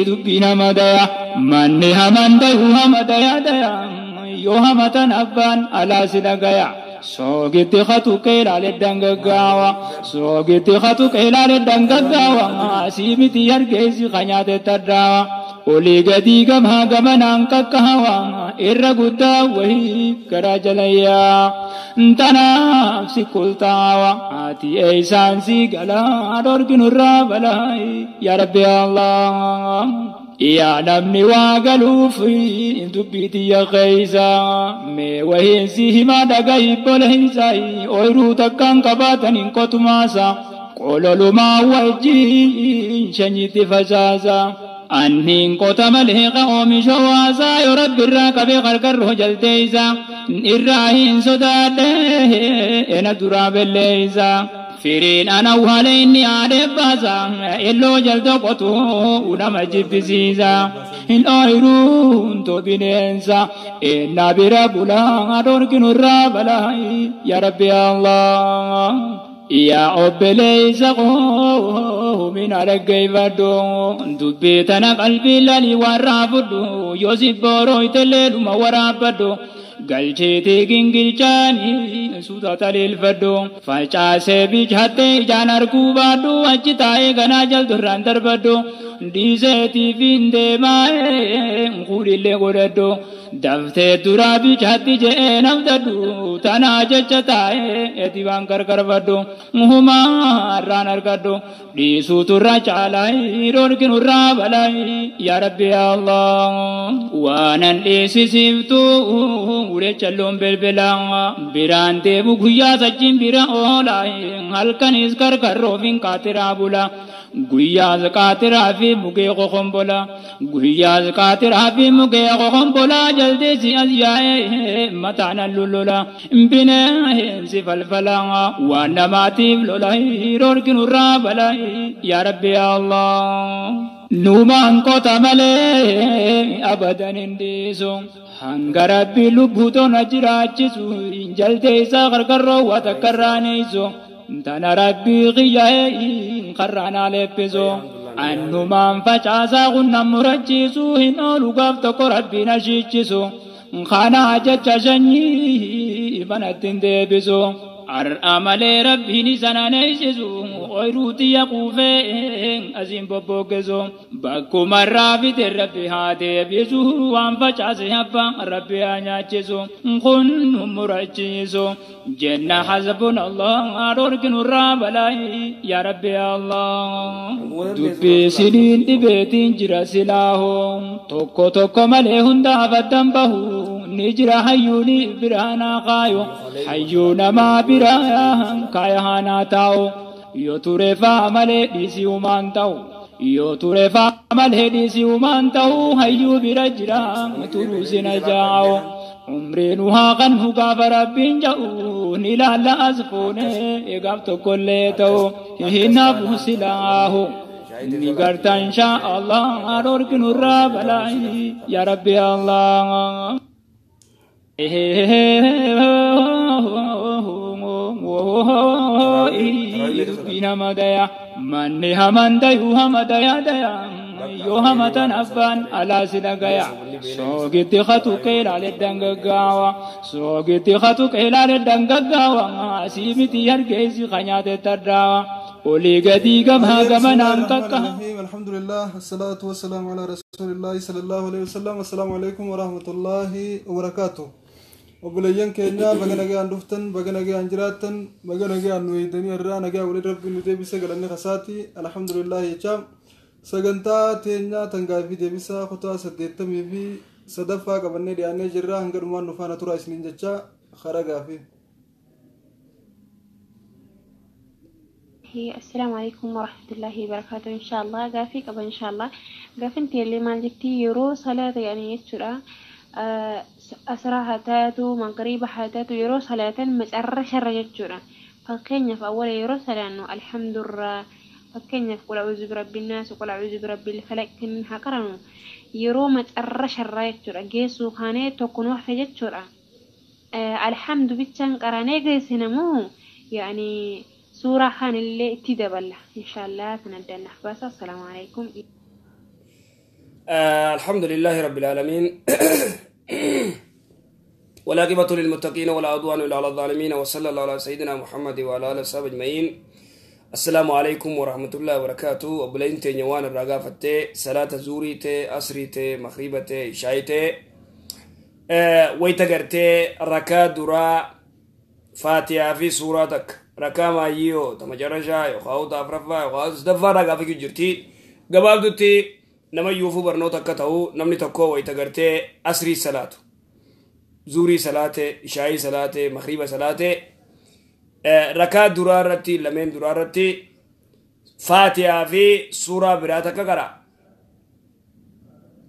Dubbiin hamadaya manni hamandayu hamadaya daya yoo hamatan abbaan alaa si dhagaya soogitti hatu qeelaale dangagaawa soogitti hatu qeelaale dangagaawa asii miti argeessi kanyaate tadhaawa olii gadii gamaa gamanaan kakkahawa irra guddaa wayii garaa jalayyaa tanaaf si kultaawa ati eeysaan si galaa dhorginurraa balaayi yaa rabbi allah yaa namni waa galuufi dubbiiti yaa keeysa mee wahiinsi himaa dhagayi boleysayi ooyiruu takkaan qabaatanin kotumaasa qololumaa wajjiin shanyitti facaasa anniin qota malee oomisha waasaa yoo rabbi irraa qabee qarqarroo jalteeysa irraa hin sodaadhe ena duraa belleeysa firiin ana wale inni aadee baasa illoo jalto qotu unama jibbisiisa hin ooyiruun to bineensa enna bira bulaa dhorkinurraa balaayi yaa rabbi allah yaa obboleeysa qoo min araggeeffadhu dubbii tana qalbii lalii warraa fudhu yoo si boorooytellee dhuma waraabbadhu galcheetee gingilchaanii suuta taliilfadhu facaasee bichattee ijaan arguu baadhu achi taa'ee ganaa jalturraan darbadhu dhiiseetiif hin deemaa'ee kuudhillee godhadhu daftee duraa bichaatti je'ee namdadhu tanaa jecha taa'ee eti waan gargarfadhu humaarraan argadhu dhiisuuturra caalaayi dhorkinurraa balaayi yaa rabbi allah waanan dhiisisiiftu uree calloon belbelaa biraan deemu guyyaa sajjiin bira oolaayi halkanis karkarroof hin qaatiraa bula guyyaas qaatiraa fi mugee qoqombola guyyaas qaatiraa fi mugee qoqombola jaldeesi as yaa'ee mataan allullola bineensi falfala waan namaatiif lola dhorkinurraa balaayi yaa rabbi allah numaan qota malee abadan hin dhiisu hanga rabbi lubbuu tona jiraachisu hin jaldeessa qarqarroo waa takkarraaneeysu tana rabbii qiyyaa'ee qarraanaa leeppisu annumaan facaasaa kunnan murachiisu hin oolu gaaf tokko rabbiin ashiichisu kanaa jecha shanyii manatti hin deebisu ar'a malee rabbiin isa naneeysisu ooyiruu xiyya quufee asiin bobboggesu bakkumarraa fite rabbi haa deebisu waan facaase abba rabbi haa nyaachisu kun murachiisu jenna hasbunallah dhorkinurraa balaayi yaa rabbi allah dubbii siniin dhibeetiin jira silaaho tokko tokko malee hundaaf addan bahu ni jira hayyuuni biraanaa qaayo hayyuu namaa biraan kaaya haanaa taa'u yoo tureefaa malee dhiisii umaan ta'u yoo tureefaa malee dhiisii umaan ta'u hayyuu bira jira turuu sina jaa'u umriin haa kan gaafa rabbiin ja'u ni laalla as fuune eegaaf tokkollee ta'u hin hafu silaahu ni garta inshaa Allah dhorkinurraa balaayi yaa rabbi Allah dubbiin hamadaya manni hamandayu hamadaya daya yoo hamatan abbaan alaa si dhagaya soogitti hatu qeelaale dangagaawa soogitti hatu qeelaale dangagaawa asii miti argeessi kanyaate tadhaawa olii gadii gamaa gamanaan kakka alhamdulillah assalatu wassalamu ala rasulillahi sallallahu alaihi wasallam assalamu alaikum warahmatullahi wabarakatuh وبليان كينيا بغنغي ان دفتن بغنغي ان جراتن بغنغي ان ويدني الرا نغا ولي رب ندي بسغلن خساتي الحمد لله يجام سغنتا تينيا تنغافي ديبسا خطا سديتمي في صدفا قبني ديانه جرا هنگرمان نفانا ترا اسنين جچا خرغافي السلام عليكم ورحمة الله وبركاته إن شاء الله غافي قبل إن شاء الله غافنتي اللي ما جبتي يرو صلاة يعني يسرا أسرع هاتاتو مغرب هاتاتو يرو صلاة مسرش الرجل فكين في أول يرو صلاة الحمد لله فكين في قل أعوذ برب الناس وقل أعوذ برب الفلك منها قرنوا يرو مسرش الرجل جيسو خانه تكونوا حجتشرا الحمد بيتشان قرانه جيسنمو يعني سورة خان اللي تدبل إن شاء الله تندنا بس السلام عليكم. الحمد لله رب العالمين والعاقبة للمتقين ولا عدوان إلا على الظالمين وصلى الله على سيدنا محمد وعلى آله وصحبه أجمعين. السلام عليكم ورحمة الله وبركاته. أبلين تنيوان الرقافة صلاة زوري تي أسري تي مغربة تي إشاي تي ويتقرتي ركا درا فاتحة في سورتك ركا ما يو تمجرشا يخاو تافرفا يخاو تدفا رقافة جرتي قبابدتي نما يوفو برنوتا كتاو نمني تكو ويتقرتي أسري صلاة زوري صلاة إشاي صلاة مغربة صلاة ركا درارتي لمن درارتي فاتحة في سورة براتك قرأ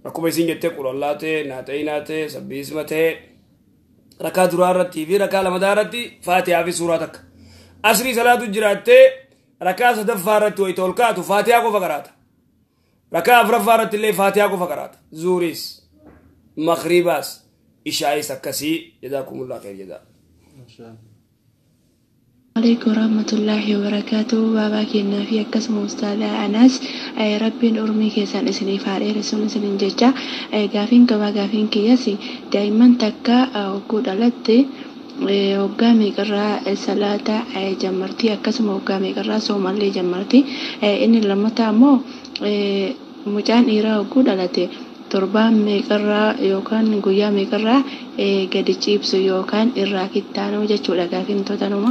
ركوب يسين جتة قول الله تي ناتي ناتي سبيسمة تي ركا درارتي في ركا لمدارتي فاتحة في سورتك أسري صلاة جراتي ركا صدفارت ويتولكات فاتحة كو فقرات ركا أفرفارت اللي فاتحة كو فقرات زوريس مغرباس إشاعي سكسي جزاكم الله خير جزاء. عليكم ورحمة الله وبركاته. بابا كنا في قسم أستاذ أنس ربي أرمي كيسان إسني فاري رسول سنين ججا غافين كوا غافين كياسي دائما تكا وقود ألتي وقامي قرى صلاة جمرتي قسم وقامي قرى سوما اللي جمرتي إن لما تامو مجان إيرا وقود ألتي torbaan meeqarraa yookaan guyyaa meeqarraa gadi ciibsu yookaan irraa kittaanuu jechuudha gaafintoota numa.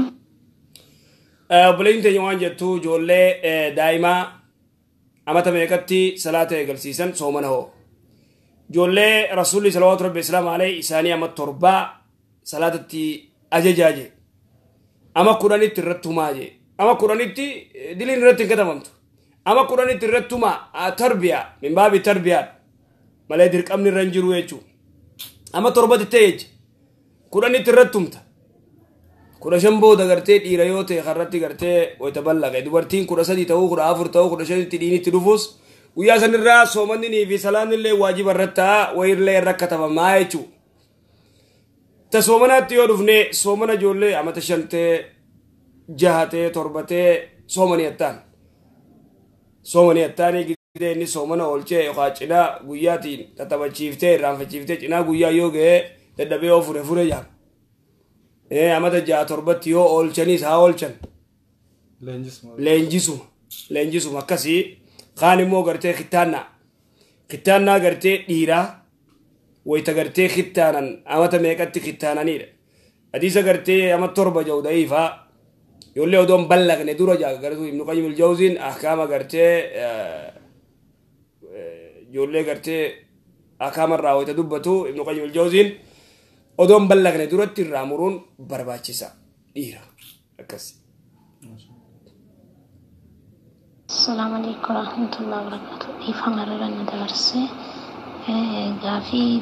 Buleen teenya waan jettu ijoollee daa'imaa amata meeqatti salaata eegalsiisan soomana hoo. Ijoollee rasuulli salawaatu rabbi islaama alayhi isaanii amma torbaa salaatatti ajajaaje. Ama kudhanitti irratti humaaje. Ama kudhanitti diliin irratti hin katabamtu. Ama kudhanitti irratti humaa tarbiyaa min baabi tarbiyaa. malee dirqamni irra hin jiru jechuudha. Amma torbatti ta'e kudhanitti irratti humta. 15 booda gartee dhiira yoo ta'e harratti gartee wayita bal'aqe dubartiin 13 ta'uu 14 ta'uu 15tti dhiinitti dhufuus guyyaa sanirraa soomanni fi salaan illee waajiba irratti wayirlee irra katabamaa jechuudha. Ta soomanaatti yoo dhufne soomana ijoollee amata 5 ta'e 6 ta'e 7 ta'e soomanii attaan. Soomanii attaanii inni soomana oolchee yookaan cinaa guyyaatiin tatabachiiftee irraanfachiiftee cinaa guyyaa yoo ga'e dadhabee oo fure jaan. Amata 6-7 yoo oolchanis haa oolchan. Leenjisuma akkasii kaan immoo gartee kittaannaa gartee dhiiraa wayita gartee kittaanan amata meeqatti kittaananidha. Hadiisa gartee amata 7 jau da'iifaa yoollee odoon ballaqne dura jaagartu Ibnu Qayyim al-Jawziin ahkaama gartee ijoollee gartee akaamarraa wayita dubbatu Ibnu Qayyim al-Jawziin odoon ballaqne duratti irraa muruun barbaachisa dhiira akkasi. Assalamu alaikum warahmatullahi wabarakatuh. Ifaan irraan dabarsee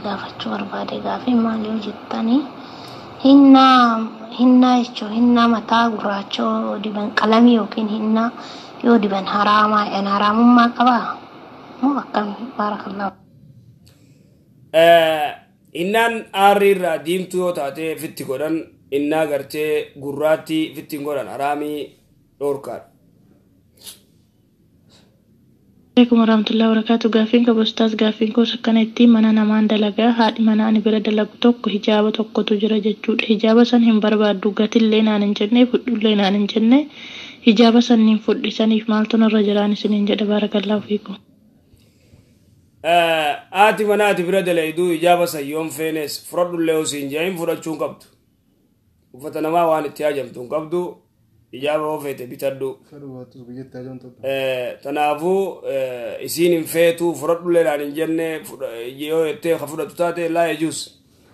gaafachuu barbaade gaafii maal jettanii hinna jechuun hinna mataa gurraachoo diban qalamii yookiin hinna yoo diban haraamummaa qabaa? Akkam baarakallahu. Innaan aarri irraa diimtuu yoo taate fitti godhan innaa gartee gurraatti fitti godhan haraamii dhoorkaadha. Assalamualaikum warahmatullahi wabarakatuh. Gaaffiin qabu ustaas gaaffiin koo akkana ittiin mana namaan dalagaa haadhi mana ani bira dalagu tokko hijaaba tokkotu jira jechuudha. Hijaaba san hin barbaaddu gatillee naan hin jenne fudhullee naan hin jenne hijaaba sanniin fudhisaniif maaltu narra jiraan isiniin jedha baarakallahu fiikum. Haati mana ati bira dalaydu hijaaba sayyoon feenes fudhadhullee osoo hin jahin fudhachuun qabdu. Uffata namaa waan itti haajamtu hin qabdu. Ijaaba ofeete bitadhu. Tanaafuu isiin hin feetu fudhadhullee naan hin jenne yoo jettee fudhatu taate laa yajuus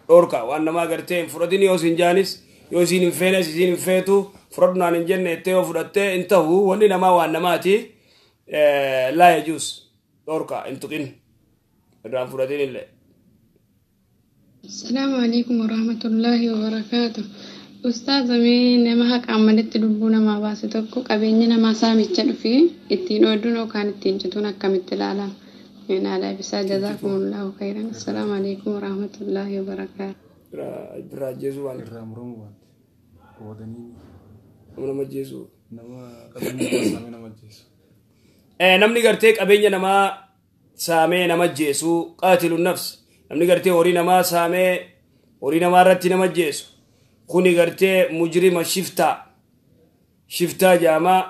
dhoorka waan namaa gartee hin fudhatin yoo siin jaanis yoo isiin hin feenes isiin hin feetu fudhadhu naan hin jenne jettee yoo fudhattee hin ta'u wanni namaa waan namaati laa yajuus dhoorka hin tuqin irraan fudhatin illee. Assalamu alaikum warahmatullahi wabarakatuh. Ustaz nama haqa ammanitti lubbuu namaa baase tokko qabeenya namaa saamicha dhufee ittiin oduun yookaan ittiin cituun akkamitti ilaalama? Naala bisaa jazakumullahu khairan. Assalamu alaikum warahmatullahi wabarakatuh. Irraa jeesu waan irraa muramu waan qoodanii nama jeesu namni gartee qabeenya namaa saamee nama jeesu qaatilu nafs namni gartee horii namaa saamee horii namaa irratti nama jeesu kuni gartee mujrima shiftaa jaamaa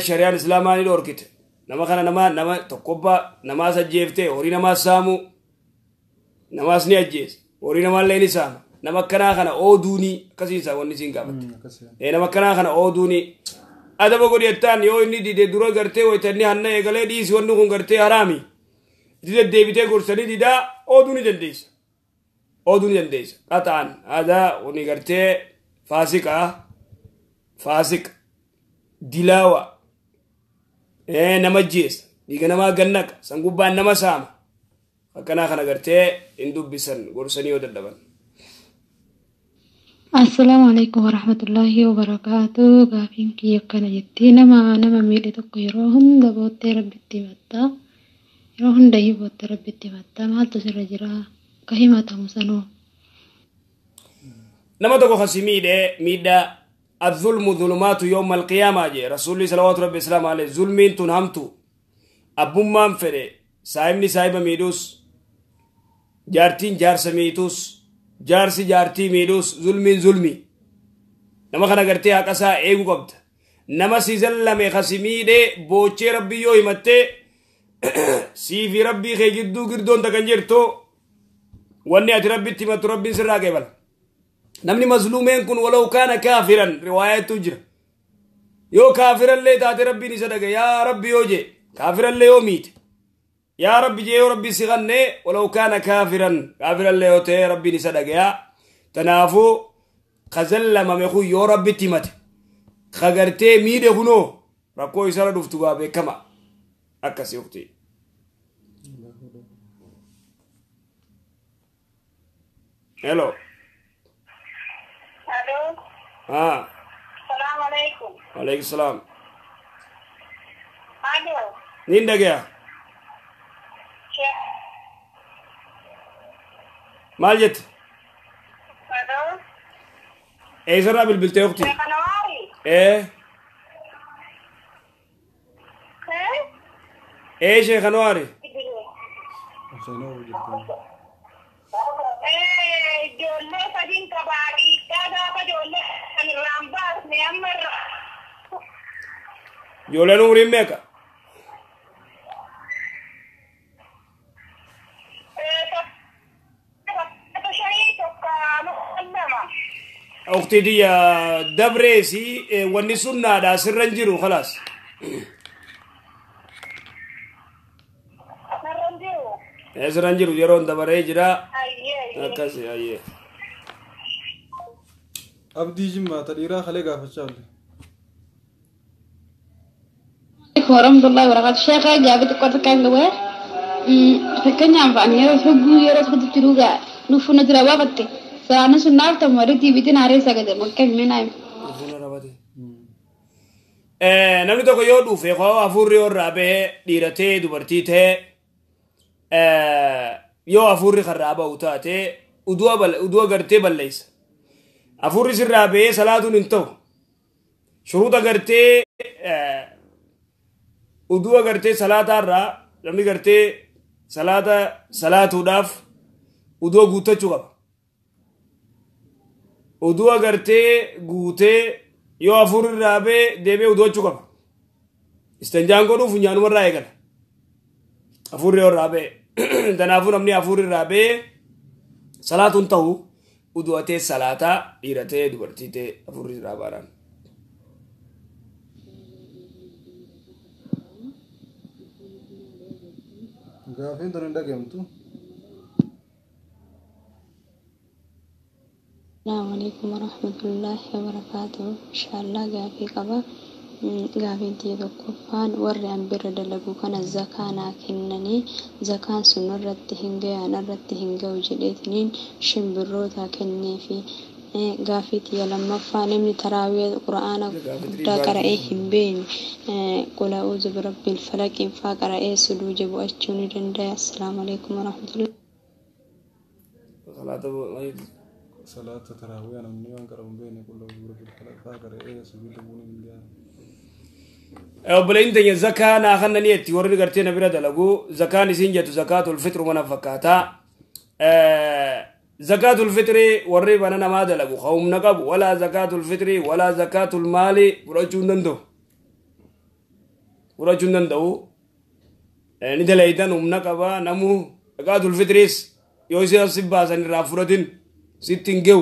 shari'aan islaamaa ni dhorkite nama kana nama tokkobbaa namaas ajjeeftee horii namaas saamu namaas ni ajjeesa horii namaallee ni saama nama akkanaa kana ooduunii akkasiisa wanni siin gaafatte nama akkanaa kana ooduunii adaba godhi jettaan yoo inni dide dura gartee waytanni hanna eegalee dhiisi wanni kun gartee haraami itti deddeebitee gorsanii didaa ooduu ni dandeessa qaxaan aadaa wani gartee faasiqa dilaawa nama jeesa dhiiga namaa gannaqa san gubbaan nama saama akkanaa kana gartee hin dubbisan gorsanii yoo dadhaban. Assalamualaikum warahmatullahi wabarakatuh. Gaaffiin kiyya akkana jettee nama miidhe tokko yeroo hunda boottee rabbitti himatta. Yeroo hunda boottee rabbitti himatta. Maaltu sirra jira? Ka himatamu sanoo. Nama tokko kasi miidhaa الظلم ظلمات يوم القيامة جي رسول الله صلى الله عليه وسلم عليه ظلمين تنهمتو أبو مانفره سايبني سايبا ميدوس جارتين جارس ميدوس جارسي جارتي ميدوس ظلمي نما خنا قرتي هكذا ايغو قبت نما سيزل لمي خسمي دي بوچه ربي يو همته سيفي ربي خي جدو گردون تکنجرتو واني ات ربي تيمت ربي سرا قبل نمني مظلومين كن ولو كان كافرا رواية تجر يو كافرا لي تاتي ربي نسدق يا ربي يوجي كافرا لي يوميت يا ربي جي ربي سغني ولو كان كافرا لي يوتي ربي نسدق يا تنافو خزل مميخو يو ربي تيمت خغرتي ميدي هنو ركو يسار دفتوغا بكما أكسي اختي هلو السلام عليكم. وعليكم السلام. الو. نين دقيقة. مال جت؟ الو. ايه زرع بالبلتي اختي؟ شيخ نواري. ايه ايه شيخ نواري. جولة فدين كباري كذا فجولة الرامبار نعمر. جولة نورين ميكا. أختي دي دبريسي ونسونا دا سرنجرو خلاص. سرنجرو يرون دبري جرا. أكاسي أيه. أبدي جمعة تديرا خليقة فشالي. ورحمة الله وبركاته. شيخ جابت كورت كان لوه. فكني عم فاني يرفعوا يرفعوا تجروجا نفونا ترى بابتي. سأنا سنال تمرتي بيتنا عريسة كده مكان منايم. namni tokko yoo dhufe koo afurri warraa bahee dhiiratee dubartii ta'e yoo afurri karraa ba'u taate udua gartee balleessa afurri sirraa bahee salaatuun hin ta'u shuruuta gartee udua gartee salaataarraa namni gartee salaatuudhaaf udua guuttachuu qaba udua gartee guutee yoo afurri irraa bahee deemee uduwachuu qaba istanjaan godhuuf funyaanuma irraa eegala afurri yoo irraa bahee kanaafuu namni afurri irraa bahee salaatuun ta'u uduwatee salaataa dhiiratee dubartii ta'e afurri irraa baaraan. Gaafiin tun hin dhageemtu. السلام عليكم ورحمة الله وبركاته. إن شاء الله قافي قبا قافي تيدو كفان ورّي عن برد لقو كان الزكاة كنني زكاة سنة رتهنجا أنا رتهنجا وجدتنين شمبروتا كنني في قافي تيا لما فانمني تراوي القرآن دا قرأيهم بين قل أعوذ برب الفلك إنفا قرأي سلوج بأشجوني دندا. السلام عليكم ورحمة الله. صلاة تراويح أنا من يوم كرم بيني كله يقول بالخلاف فاكر إيه سبيل تبوني من ديان obboleeyyin teenya zakaa naa kannaniitti warri gartee na bira dalagu zakaan isin jettu zakaatul fitru mana fakkaata zakaatul fitri warri bana namaa dalagu humna qabu walaa zakaatul fitri walaa zakaatul maali fudhachuu hin danda'u ni dalaytan humna qaba namu zakaatul fitris yoo isin si baasan irraa fudhatin sittin ge'u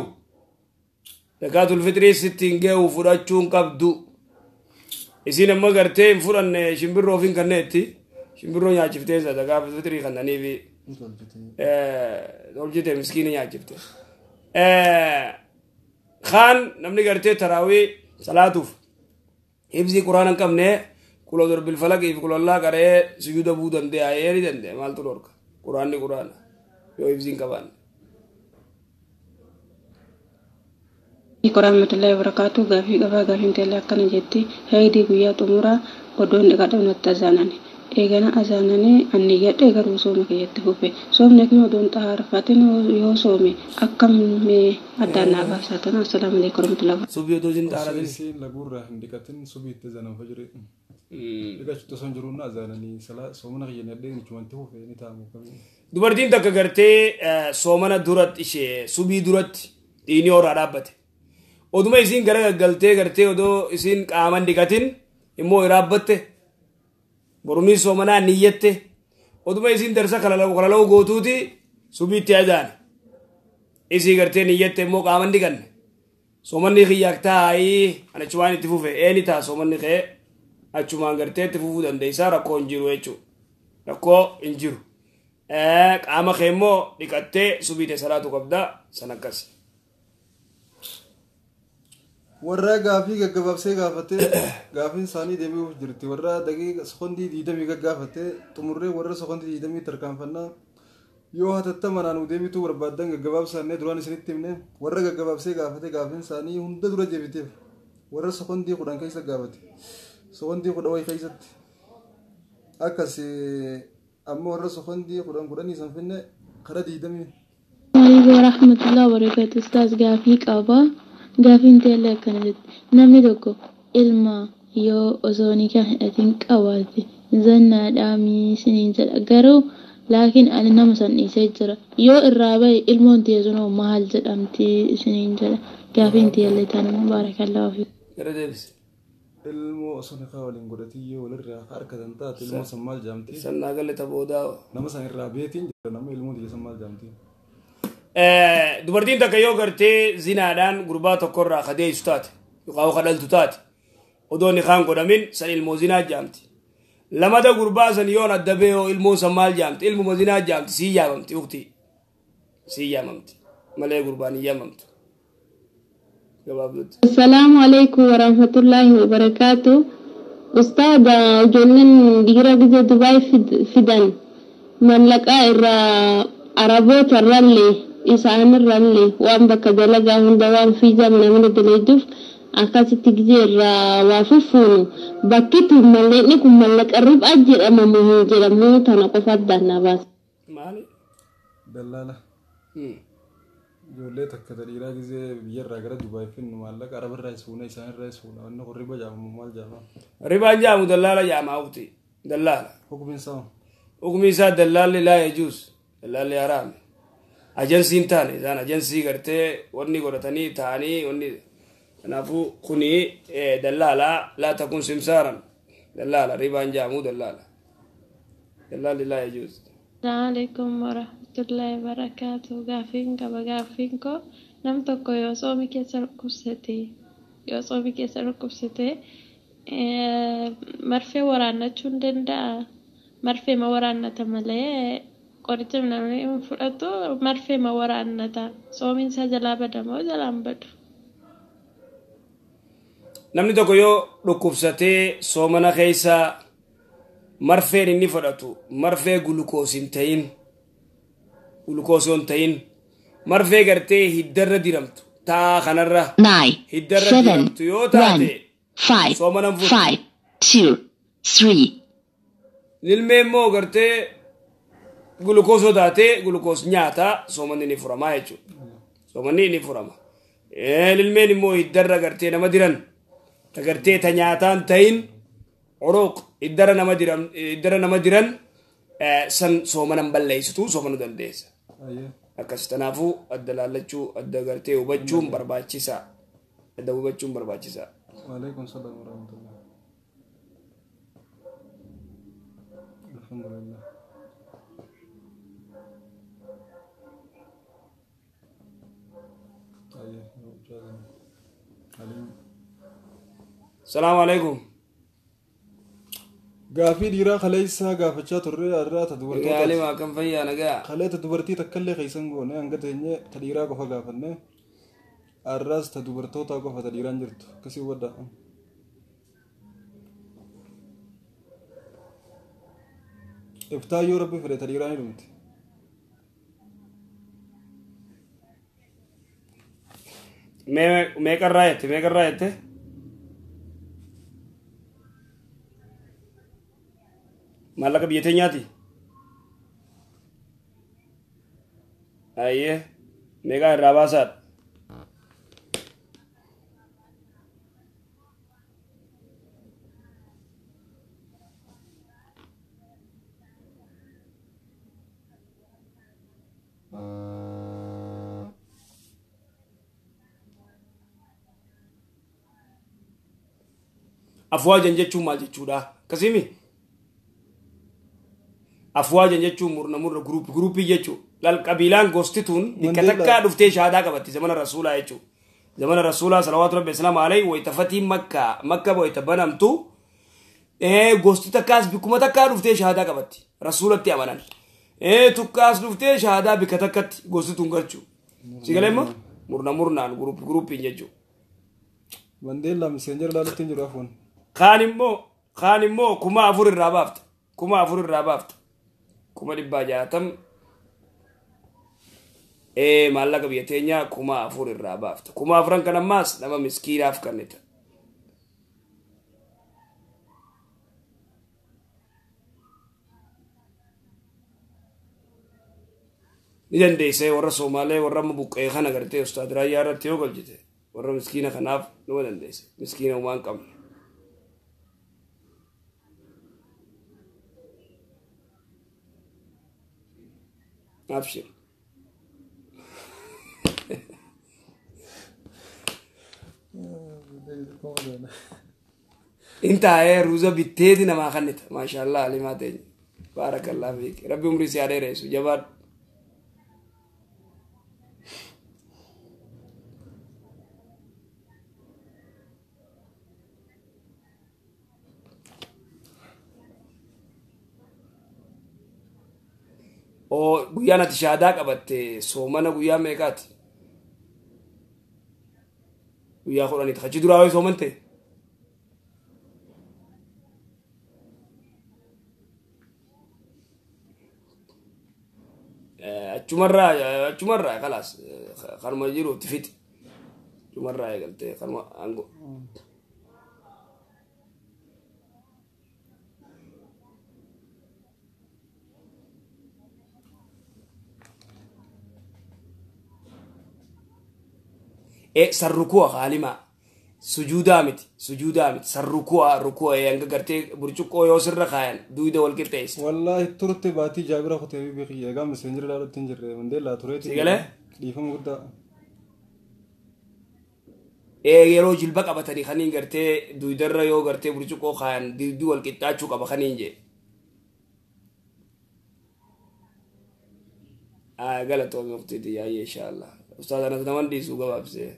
zakaatul fitris sittin ge'u fudhachuun qabdu isin amma gartee hin fudhanne shimbirroo fin kanneetti shimbirroo nyaachiftee zakaatul fitrii kannaniifi tolchite miskiini nyaachifte kaan namni gartee taraawii salaatuuf hibzii quraan hin qabne kulo dorbil falaqii fi kulollaa qaree sujuuda buu dande'a yeeri dande'a maaltu dhorka quraanni quraana yoo hibziin qabaanne warahmatullahi wabarakatuh gaafii qabaa gaafiin teelle akkana jetti haydii guyyaa xumuraa oddoon dhiqadhamnatti azaanani eegana azaananii anni yadhee garuu sooma keeyyatti fufe soomni kun odoon xaarfatin yoo soome akkamii addaan naa baasatan assalaamu alaikum warahmatullahi subii odoo isin xaaratin siin lagurra hin dhiqatin subii itti azaanan fajire dhiqachuutu son jiruun azaananii soomana kiyyan yadhee nichumanti fufe ni taamu kamii dubartiin takka gartee soomana duratti ishee subii duratti dhiinii horaa dhaabbate oduma isin gara gaggaltee gartee odoo isin qaaman dhiqatin immoo iraabbatte borumii soomanaa niyyette oduma isin darsa kalalau gootuuti subiitti azaane isii gartee niyyette immoo qaaman dhiqanne soomanni kiyyaak taa'ii achumaan itti fufe eeni taa soomanni kee achumaan gartee itti fufuu dandeessaa rakkoo hin jiru jechuudha rakkoo hin jiru qaama kee immoo dhiqattee subiite salaatu qabda san akkas warra gaafii gaggabaabsee gaafatee gaafiin isaanii deebi'uuf jirti warra daqiiqa sekondii 20 gaggaafatee xumurree warra sekondii 20 tarkaanfannaa yoo hatattamanaan deebituu barbaadan gaggabaabsannee duraan isinitti himne warra gaggabaabsee gaafate gaafiin isaanii hunda dura deebiteef warra sekondii 10 keessa gaafate sekondii 10 wayi keessatti akkas amma warra sekondii 10 san finne kara 20 warahmatullahi wabarakatuh ustaz gaafii qaba gaafin teelle akkana jetti namni tokko ilma yoo osoo nikaa hidhatin qabaate zannaadhaa miisiniin jedha garuu laakiin ani nama san dhiisee jira yoo irraa bahe ilmoon teessunoo maal jedhamti isiniin jedha gaafin teelle tanuma baarakallahu fi ilmoo osoo nikaa waliin godhatii yoo walirraa harkatan taate ilmoo san maal jaamti sannaa galle taboodaa nama san irraa beetiin jira nama ilmoo tiyya san maal jaamti dubartiin takka yoo gartee zinaadhaan gurbaa tokkorraa kadeessu taate yookaan kadhaltu taate odoo nikaan godhamin san ilmoo zinaa jaamti lamada gurbaa san yoon adda beeyoo ilmoo san maal jaamti ilmuma zinaa jaamti sii yaamamti uktii sii yaamamti malee gurbaan hin yaamamtu gabaabdutti. Assalaamu alaikum warahmatullahi wabarakatuh. Ustaada ijoolleen dhiira biyya Dubaay fidan mallaqaa irraa Araboota irraallee isaanirraallee waan bakka dalagaa hunda waan fiizaa mana dalaguuf akkasitti gizee irraa waa fufuunu bakkitu malleeni kun mallaqa ribaa jedhamamu hin jedhamu tana qofa addaan baasa. Maali? Dallala. Ijoollee takka dhiiraa gizee biyyarraa gara Dubaay finnu maallaqa Arabirraa fuuna isaanirraa fuuna wanni kun riba jaamu maal jaama? Ribaan jaamu dallala jaamaa ukti dallala. Hukumin isaa? Hukumin isaa dallalli laa yajuus dallalli haraami. Ajansiin taane isaan ajansii gartee wanni godhatanii ta'anii wanni kanaafuu kuni dallala laa takun simsaaran dallala ribaan jaamu dallala dallalli laa yajuus. Assalamualaikum warahmatullahi wabarakatuh. Gaafin ko nam tokko yoo soomi keessa dhukkubsate marfee waraannachuun danda'a. Marfee ma waraannata malee qoricha namni fudhatu marfee ma waraannata. Soomiin isaa jalaa bada moo jalaan badu? Namni tokko yoo dhukkubsatee soomana keessa marfeen inni fudhatu marfee gulukoosiin ta'in marfee gartee hiddarra diramtu taa kanarra hiddarra diramtu yoo taate soomanan fudhatu nilmee immoo gartee gulukoosoo taate gulukoos nyaata soomanni ni furamaa jechuudha somanni ni furama ilmeen immoo iddarra gartee nama diran tagartee ta nyaataan ta'in uruq iddara nama diran san soomanan balleessitu soomanu dandeessa akkas tanaafuu adda laallachuu adda gartee hubachuun barbaachisaa adda hubachuun barbaachisaa. Waalaikum salaam wa rahmatullah. Alhamdulillah. Assalamu alaikum. Gaafii dhiiraa kaleessaa gaafachaa turre irraa ta dubartoota. Gaalima kan fayyaa nagaa. Kalee ta dubartii takkallee keessan goone hanga teenye ta dhiiraa qofa gaafanne arraas ta dubartoota qofa ta dhiiraan jirtu akkasii wadda. Iftaayyoo rabbi fedhe ta dhiiraan hidhumti. Meeqarraa jette? Maallaqa biyya teenyaati? Ayyee meeqaa irraa baasaadha? Afwaajan jechuun maal jechuudha? Akkasimi? Afwaajan jechuun murna guruupii jechuudha. Qabiilaan gostituun bakka takkaa dhuftee shahaadaa qabatti zamana rasuulaa jechuudha. Zamana rasuulaa salawaatu rabbi islaam alayhi wayitafatiin makka wayita banamtu gosti takkaas bikkuma takkaa dhuftee shahaadaa qabatti rasuulatti amanan. Tukkaas dhuftee shahaadaa bikka takkatti gostituun galchuu. Sigaleemma murnaan guruupiin jechuudha. Wandeella miseenjera laalutti hin jiru afuun. Kaan immoo kuma afur irraa baafta. Kuma 160 maallaqa biyya teenyaa kuma 4 irraa baafta. Kuma 4 kan ammaas nama miskiinaaf kennita. Ni dandeessee warra Somaalee warra buqqee kana gartee ustaad raayyaa irratti yoo galchite warra miskiina kanaaf nama dandeesse. Miskiina waan qabne. Abshir. Inta ruza bitteeti namaa kannita. Maashaallah alimaa teenya. Baarakallah fiik. Rabbi umrii si adeereessu jabaad. Guyyaan ati shahaadaa qabatte soomana guyyaa meeqaati? Guyyaa 10 achi duraa wayi soomante? Achumarraa khalaas kanuma jiru tifiti. Achumarraa eegalte kanuma aango. Sarrukua khalima sujuudaa miti sarrukua yanga gartee burcuqqoo yoo sirra kaayan duwida wal qixxeessa. Wallahi turte baatii jaabira kutee biqiyya egaa miseenjira laalutti hin jirre wandeellaa tureeti. Sigalee? Dhiifama guddaa. Yeroo jilba qabatanii kaniin gartee duwidarra yoo gartee burcuqqoo kaayan duwidi wal qixxaachuu qaba kaniin jee. Galatoomii waqtiiti yaa'ii inshaallah. Ustaad anas naman dhiisuu gabaabsee.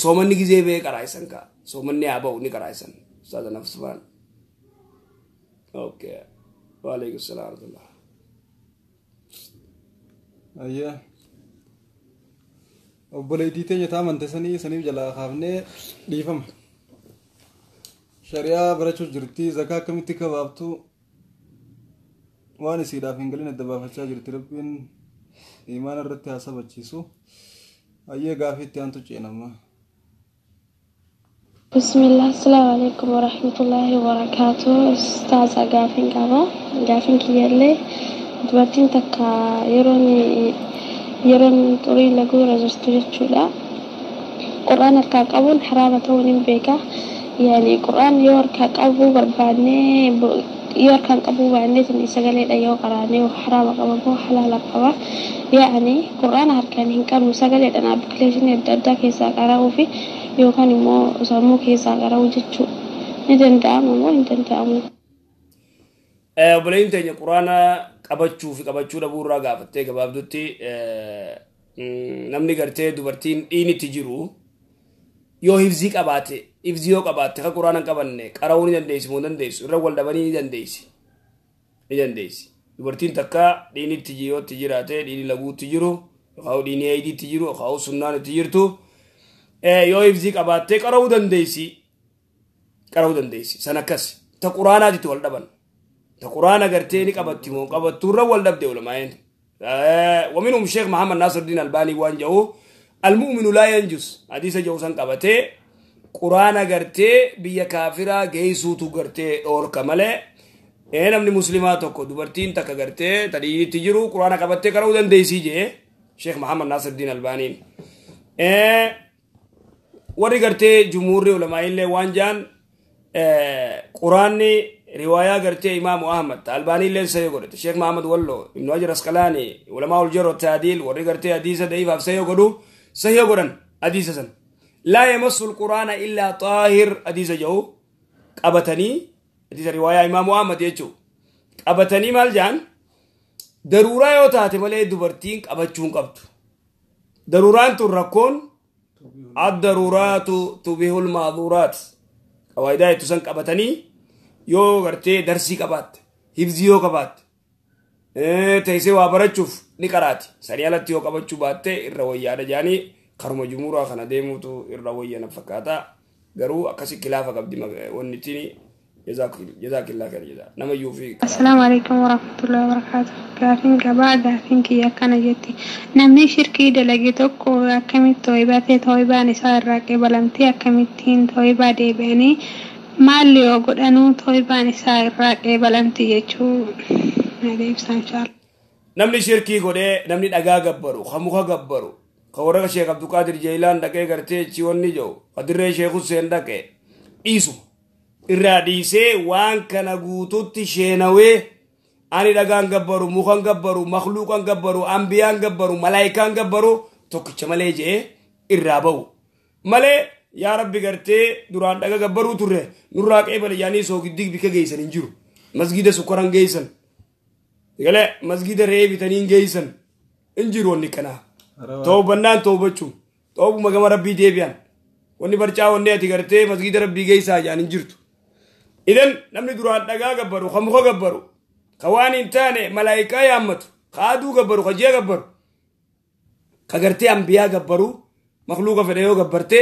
Soomanni gizee bee qaraa'isan kaa. Soomanni haa ba'u ni qaraa'isan. Ustaad anas subhaan. Okay. Waalaikum salaam wa rahmatullah. Ayyaa. Obboleettii teenya taamante saniif jalaa kaafnee dhiifama. Shari'aa barachuuf jirti zakaa akkamitti kabaabtu waan isiidhaaf hin galin adda baafachaa jirti rabbiin imaana irratti haa sabachiisu. Ayyee gaafiitti aantu ceenama. Bismillah, assalamu alaikum warahmatullahi wabarakatuh. Ustaz gaafin qaba. Gaafin kiyyallee dubartiin takka yeroon xurii laguu irra jirtu jechuudha. Qur'aan harkaa qabuun haraama ta'uu ni beeka. Yani Qur'aan yoo harkaa qabuu barbaannee yoo harkaan qabuu baannee sagaleedha yoo qaraanee haraama qaba moo halaala qaba. Yani Qur'aan harkaan hin qabnu sagaleedhaan appilikeeshinii adda addaa keessaa qara'uu fi yookaan immoo sammuu keessaa qara'uu jechuudha. Ni danda'amu moo hin danda'amu? Obboleeyyiin teenya Qur'aana qabachuu fi qabachuu dhabuu irraa gaafattee gabaabdutti namni gartee dubartiin dhiinitti jiru yoo hifzii qabaate hifzii yoo qabaatte ka Qur'aana qabanne qara'uu ni dandeessi moo dandeessu irra wal dhabanii ni dandeessi dubartiin takka dhiinitti jiyootti jiraate dhiini laguutti jiru yookaan dhiini heeyidiitti jiru yookaan sunnaan itti jirtu yoo hifzii qabaatte qara'uu dandeessi san akkas ta Qur'aanaatitti wal dhaban ta Qur'aana gartee ni qabatti moo qabattu irra wal dhabde ulamaa'een ومنهم الشيخ محمد ناصر الدين الباني وانجو المؤمن لا ينجس حديث جوسان قبته قرآن غرتي بيا كافرة جيسوتو غرتي اور كمله انا من مسلمات کو دوبرتين تک غرتي تدي تجرو قرآن قبته کرو دن دیسی جے شیخ محمد ناصر الدين الباني وري غرتي جمهور علماء اللي وانجان قرآن رواية غرتي إمام أحمد الباني اللي سيقول الشيخ محمد ولو ابن حجر العسقلاني علماء الجر والتعديل وري غرتي حديث ضعيف سيقولون حديث سن لا يمس القرآن إلا طاهر حديث جو قبتني حديث رواية إمام أحمد يجو قبتني مالجان ضرورة يوتاتي مالي دبرتين قبتشون قبتو ضروران تركون الضرورات تبيه المعذورات قواعد تسن قبتني يو غرتي درسي قبات حفظيو قبات تيسي وابرچوف نقرات سريالتي يو قبچو باتي الروية جاني خرم جمهورا خنا ديموتو الروية نفكاتا غرو اكاسي خلافة قبدي ونتيني جزاك الله خير جزاك نما يوفي السلام عليكم ورحمة الله وبركاته كافين كبعد دافين كي يكنا جتي نمني شركي دلقيتوكو أكمل تويباتي تويباني سار راكي بلمتي أكملتين تويبا ديباني مالي وقود أنو تويباني سار راكي بلمتي يجو ناديب سانشال نمني شركي قده نمني دقا قبرو خموخا قبرو خورا شيخ عبد القادر جيلان دقا قرتي چيوان نجو قدر شيخ حسين دقا إيسو irraadhiisee waan kana guututti sheenawee ani dhagaan gabbaru mukan gabbaru makhluuqan gabbaru ambiyaan gabbaru malaayikaan gabbaru tokkicha malee jee irraa ba'u malee yaa rabbi gartee duraan dhaga gabbaruu turre nurraa qeebale yaanii soogiddig bika geeysan hin jiru masgida sukkaran geeysan galee masgida re'ee bitaniin geeysan hin jiru wanni kanaa toobannaan toobachuu toobuma gama rabbii deebi'an wanni barcaa wanni ati gartee masgida rabbii geeysaa jaan hin jirtu إذن نمني دران دقا قبرو خمخو قبرو خواني انتاني ملايكا يامتو خادو قبرو خجيه قبرو خقرتي أنبياء قبرو مخلوقا فديو قبرتي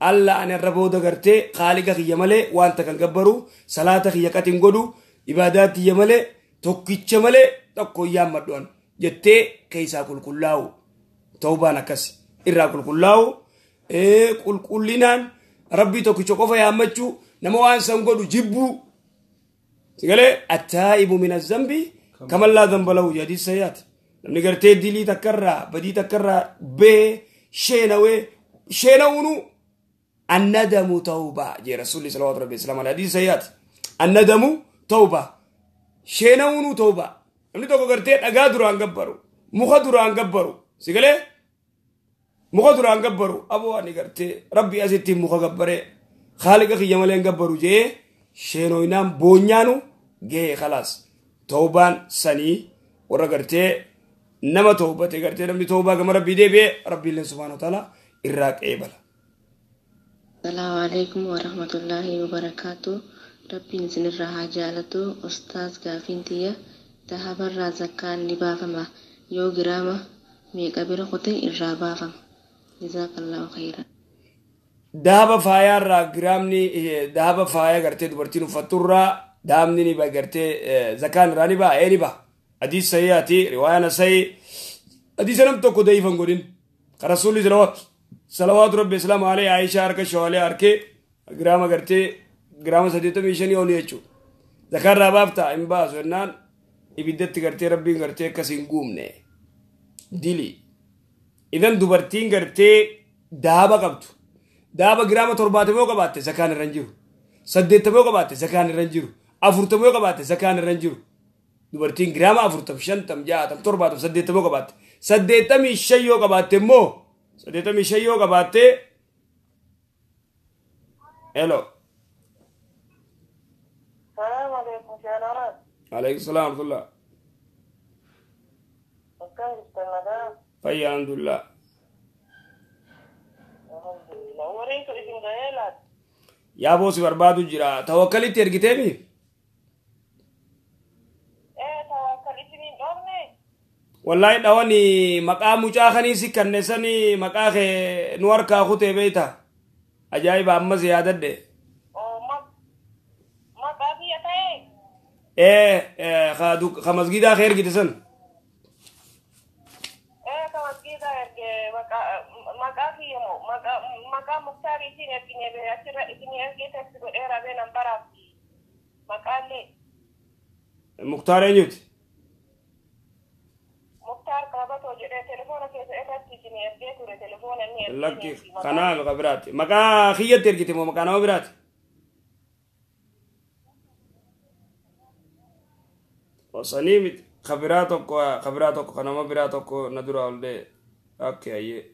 ألا أن الربو دقرتي خالقا خي يمالي وانتا كان قبرو صلاة خي يكاتين قدو إبادات يمالي توكيتش مالي تقو يامدوان جتي كيسا كل كلاو توبانا كسي إرا كل كلاو كل كلنان ربي توكيتش قفا يامتشو نموان سنقولوا جبوا تقولي التائب من الذنب كما لا ذنب له جديد سيات لما قرتي ديلي تكرر بدي تكرر ب شينونو الندم توبة جي رسول الله صلى الله عليه وسلم على حديث سيات الندم توبة شينونو توبة لما تقول قرتي أقادروا أن قبروا مخدروا أن قبروا سيقولي مخدروا أن قبروا أبو أني قرتي ربي أزيتي مخبره خالق خي يمالين قبرو جي شينو ينام بونيانو جي خلاص توبان سني ورقرتي نما توبتي قرتي نمني توبا كما ربي دي بي ربي الله سبحانه وتعالى إراك إيبالا السلام عليكم ورحمة الله وبركاته ربي نسن الرها جالتو أستاذ قافنتية تهبر رازقان لبافما يو جرامة ميقابر قطي إرابافم جزاك الله خيرا دهب فايا را غرامني دهب فايا غرتي دبرتين فتورا دامني ني با غرتي زكان راني با ايني با حديث سياتي روايه سي حديث نم تو كدي فنغودين رسول الله صلوات ربي السلام عليه عائشه ارك شوالي ارك غرام غرتي غرام سديت ميشن يوليچو زكان رابطا امبا سنان ibiddatti gartee rabbiin gartee akkasiin guumne dili idan dubartiin gartee daaba qabdu daaba giraama 70 qabaatte zakaan irra jiru 80 qabaatte zakaan irra jiru 40 qabaatte zakaan irra jiru dubartiin giraama 40 50 60 70 80 qabaatte 85 yoo qabaatte immoo 85 yoo qabaatte hello السلام عليكم يا نوران. عليكم السلام ورحمة الله. كيف تمام؟ طيب الحمد لله. الحمد لله. وريت اسم غيلات. يا بوسي بربادو جرا توكلت ترجتني. ايه توكلتني دورني. والله دواني مقام مجاخني سكنسني مقاخ نور كاخوتي بيتا. أجايب أما زيادة ده. خمسجيدا خير جدا خمسجيدا مكافي يمو مكان مختاري تيني تيني بأشرة تيني أرجع تكتب إيرا بين أمبارح مكان لي مختار أنيوت مختار كابت وجد تلفون كيس إيرا تيني أرجع توري تلفون أني لك قناة خبرات مكان خيّة تركتي مو مكان خبرات وصنيم خبراتك خنما براتك ندرا ولد اوكي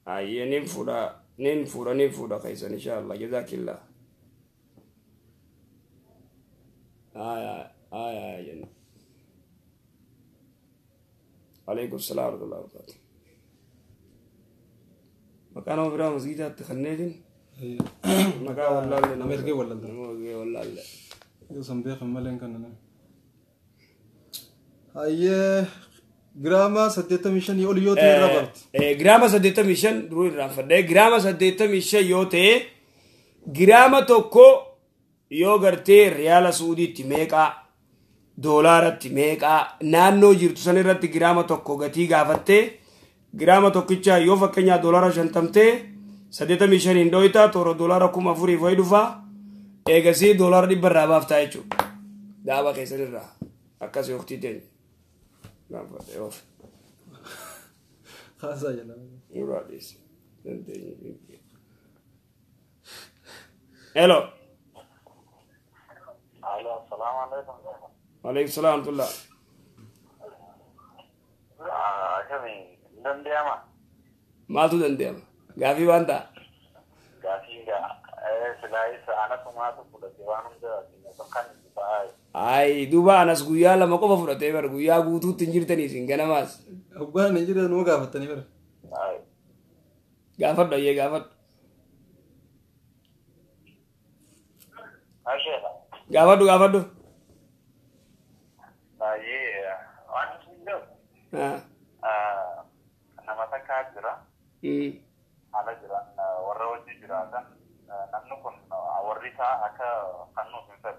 اي ننفورا كيسن ان شاء الله جزاك الله آي عليكم السلام ورحمة الله وبركاته مكانه برا مسجد تخنيتين مكان والله نمرقي ولا والله يوسم بيخ ملين كنا هاي جراما سديتا ميشن يقول يوتي رابرت جراما سديتا ميشن روي رافدا جراما سديتا ميشن يوتي جراما توكو يوغرتي ريال سعودي تيميكا دولار تيميكا نانو جيرتو سنيرت جراما توكو غتي غافتي جراما توكيچا يو فكنيا دولار شنتمتي سديتا ميشن اندويتا تورو دولار كوما فوري فايدوفا ايغسي دولار دي برا بافتايچو دابا كيسرا اكاسي وقتي تاني نعم اوف خلاص يلا يوراديس الو السلام عليكم. وعليكم السلام ورحمة الله. جميل. دنديما. ما تو دنديما. غافي وانتا. غافي سلايس أنا سمعت كل ديوانهم ده كان باي. أي دوبا أنا سقويا لما كوفا فرطة بر قويا قوتو تنجر تاني سينغنا ماس. أبغى نجري نو غافت تاني بر. أي. غافت ده يه غافت. أشياء. غافت دو. Iya, orang Indo. Nama saya Jira. Ada Jira, warna Jira kan. Namnu pun awarita aka kanu misal.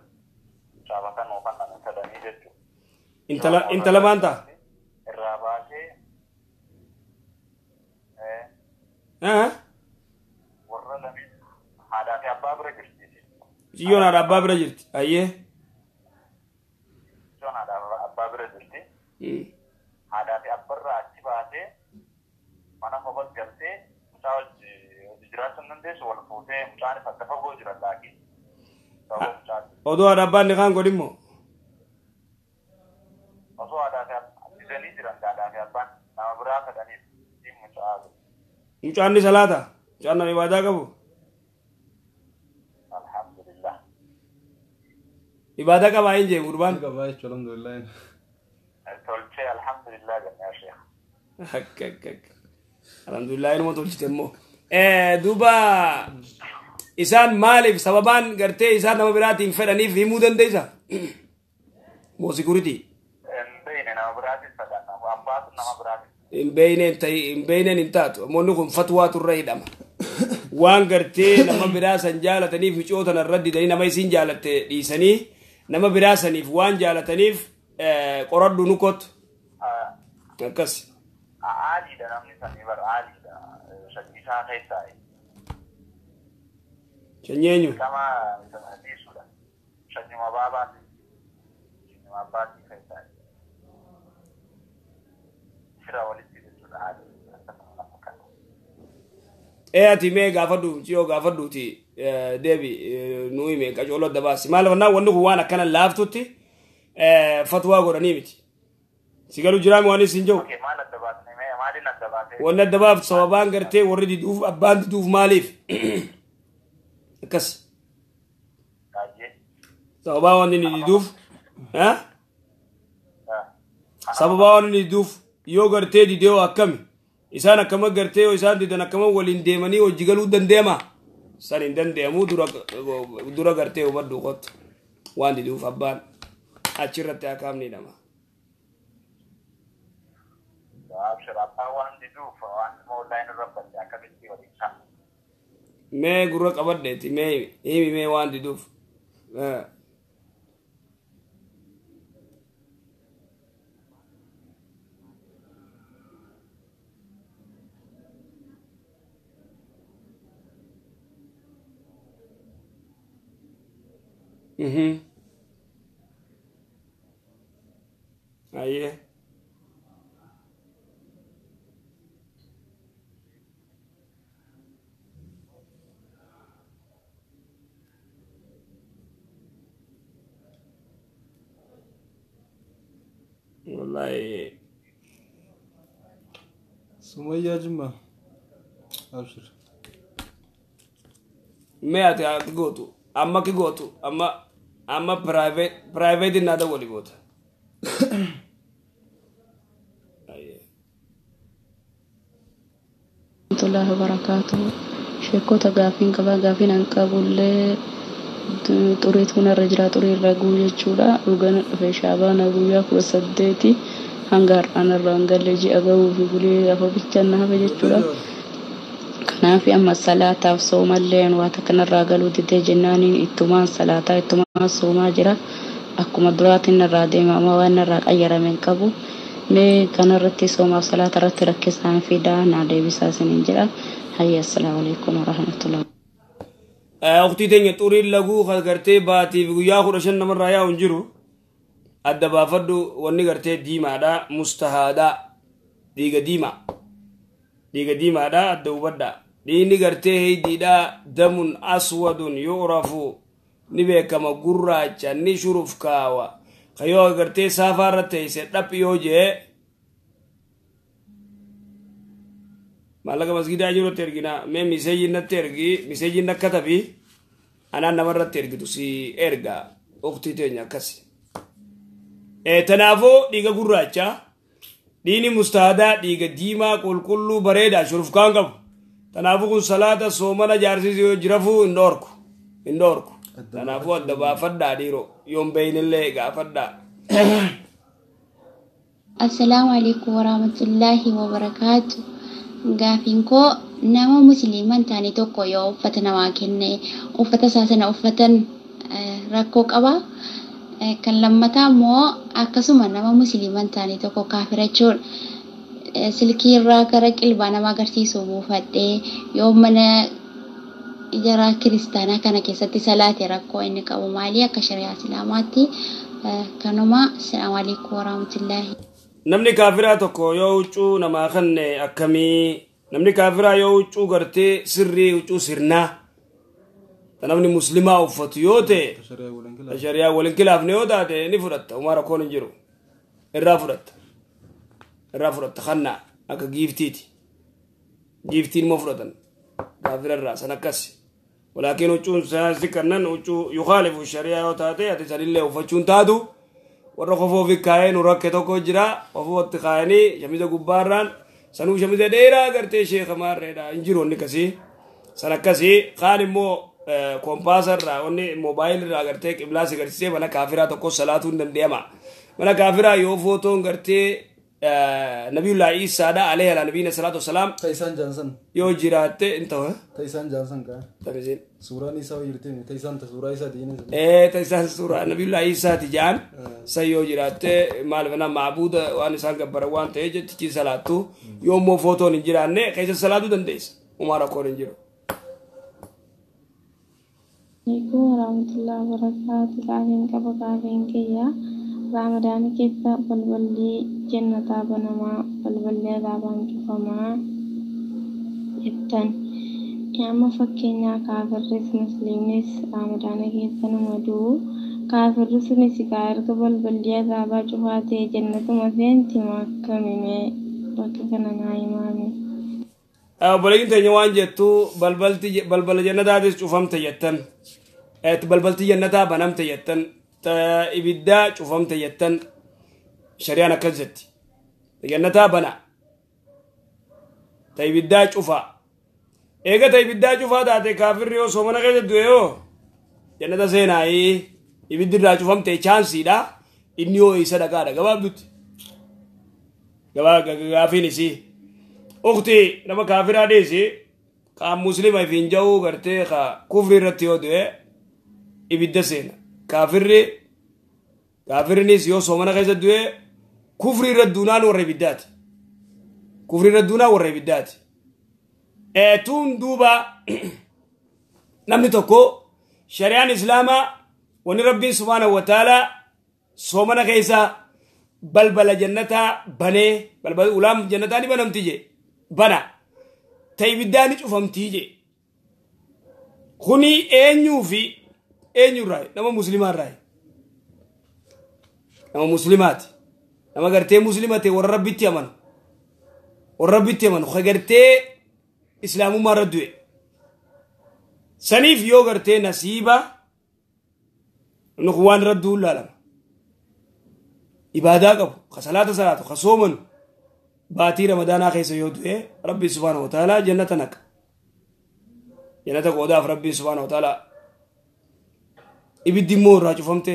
Coba kan opan dengan kadani itu. Intala manta. Rabate. Warna lagi. Ada apa berjirti? Jion ada apa berjirti? Ayah. Ada apa berjirti? Ada apa berjirti? Mana kabar kerja? Misal jirasan nanti soal foto, misalnya pada apa jirat lagi? Odo ada apa nih kan kodimu? Odo ada apa? Jadi jirat ada apa? Nama berapa tadi? Tim misal. Mucaan di salata, mucaan dari ibadah kamu. Alhamdulillah. Ibadah kamu aja, urban. Baik, alhamdulillah. Tolce alhamdulillah kan ya Syekh. Hak. Alhamdulillah ini mau tolci temu. Duba isan malif sababan garte isan nama berarti infedani vimudan desa. Mau security. Ini nama berarti pada apa nama berarti? Inbeinen intatu. Mau nukun fatwa turraidam. Wan garte nama berasan jalatani ficotan arraddi dari nama isin jalate di sini. Nama berasanif wan jalatanif qoraddu nukot. Kas. Ali dalam misalnya berali bisa selesai. Cenyenyu. Sama misalnya di sudah. Cenyenyu baba. Mabati faida. Shira walitti jechuudha haali akkasuma fakkaata. ati me gafadu ciyo gafadu ti debi nui me kajolo dabasi mal wana wonu wana kana laftuti fatwa godani miti sigalu jirami wani sinjo Okay, maal adda baasne mee maaliin adda baasee? wonna dabab sababan garte waridi duf abban duf malif kas Baay'ee. sababa wani ni duf ha sababa wani ni duf yo garte di dewa akami isana kama garte yo isana di dana kama walin demani o jigalu dandema sanin dandemu dura garte o baddu qot wandi duf abban achirate akamni dama Abshir abbaa waan diduuf waan online irratti akkamitti waliin ta'a. me gurra qabaddeeti me himi me wandi duf aye wallahi سمية جمة أبشر me ati gotu amma ki gotu amma private nada wali gotu aye الله وبركاته شكو تغافين كبا غافين انكا بوله طريتون الرجرا طري رغو يچودا وغن فشابا نغويا كوسدتي هنغار انا رانغلجي اغو في بولي افو بيچنا بيچودا كنافي اما الصلاه وصوم الليل واتكن الراغلو دي جناني اتمان صلاه اتمان صوم جرا اكما دراتين الرادي ما وانا راقير من كبو me kana ratti soma salata ratti rakkisan fida na debisa sininjira hayya assalamu alaikum wa rahmatullah ukhti tenya turi lagu garte baati guya khurashan namar raya unjiru adda bafaddu wonni garte dima da mustahada diga dima da adda ubadda dini garte heidi da damun aswadun yu'rafu nibe kama gurra channi shuruf kawa kayo garte safarate se dap yoje malaga masgida juro tergina me message na tergi message na katabi ana namarra tergi tu si erga ukhti tenya kasi tanafo diga gurracha dini mustahada diga dima kullu bareda shuruf kangam tanafo kun salata somana jarsi jirafu indorku tanafo adaba fadda diro yom baynille ga fadda Assalamu alaikum warahmatullahi wabarakatuh. Gaafin ko nama musliman taane tokko yoo uffata namaa kenne uffata saasana uffatan rakkoo qaba. Kan lammataa immoo akkasuma nama musliman taane tokko kaafirachuun silkii irraa gara qilbaa nama agarsiisu buufadhee yoo mana jara kiristaanaa kana keessatti salaate rakkoo inni qabu maali akka shari'aa islaamaatti kanuma. Assalamu alaikum warahmatullahi. namni kafira tokko yoo huccuu namaa kanne akkamii namni kafira yoo huccuu gartee sirrii huccuu sirnaa namni muslimaa uffatu yoo ta'e shari'aa waliin kilaafne yoo taate ni fudhatta umara koon hin jiru irraa fudhatta kanna akka giiftiin moo fudhatan kafira irraa san akkasi ولكن وجون سكرنا وجو يخالف الشريعة وتاتي أتسأل الله وفجون تادو ورخفوا في كائن وركتو كجرا وفوا التخاني شميزة كباران سنو شميزة ديرا قرتي شيخ مار ريدا انجرون نكسي سنكسي خالي مو كومباسر را وني موبايل را قرتي إبلاسي قرتي ولا كافرة تكو صلاة نديما ولا كافرة يوفوتون قرتي نبي الله عيسى دا عليه على نبينا صلى الله عليه وسلم تيسان جانسون يو جيراتي انتو تيسان جانسون كا تمزين سورة نيسا ويرتين تيسان تسورة عيسى دين تيسان سورة نبي الله عيسى تجان سيو جيراتي مال بنا معبود وان سان كبروان تيج تجي صلاتو يوم مو فوتو نجيرانه كيس صلاتو دنديس عمر كو نجيرو Assalamualaikum warahmatullahi wabarakatuh. Kafin kaya Ramadaan keessa balballi jannataa banamaa balballi azaabaan cufamaa jettan. Amma fakkeenyaa kaafirris musliimnis ramadaana keessa nama du'u kaafirri sunis erga balballi azaabaa cufaa ta'e jannatuma seenti akkamime bakka kana naa himaame. Obboleeyyiin teenya waan jettu balbala jannataatis cufamte jettan balbalti jannataa banamte jettan ibiddaa cufamte jettan shari'aan akkas jetti jannataa bana ta ibiddaa cufaa eega ta ibiddaa cufaa taate kaafirri yoo soomana keessa du'e yoo jannata seenaayii ibiddirraa cufamte chaansiidha inni yoo isa dhaqaadha gabaabdutti gaafiin isii ukti nama kaafiraa dhiisi kaan muslima ifiin ja'uu gartee ka kufri irratti yoo du'e ibidda seena kaafirrinis yoo soomana keessa du'e kufri irra duunaan warra ibiddaati tuun duuba namni tokko shari'aan islaamaa wani rabbiin subhaanahu wa ta'ala soomana keessa balbala jannataa banee balbala ulaam jannataa ni banamti je bana ta ibiddaa ni cufamtii je kuni eenyurraa nama muslimaarraa nama muslimaati nama gartee muslimate warra rabbitti amanu ka gartee islaamummaa irra du'e saniif yoo gartee nasiiba nuku waan irra du'u laalama ibaadaa qabu ka salaata salaatu ka soomanu baatii ramadaanaa keessa yoo du'e rabbi subhaanahu wa ta'ala jannata naqa jannata qoodaaf rabbi subhaanahu wa ta'ala ibiddi immoo irraa cufamte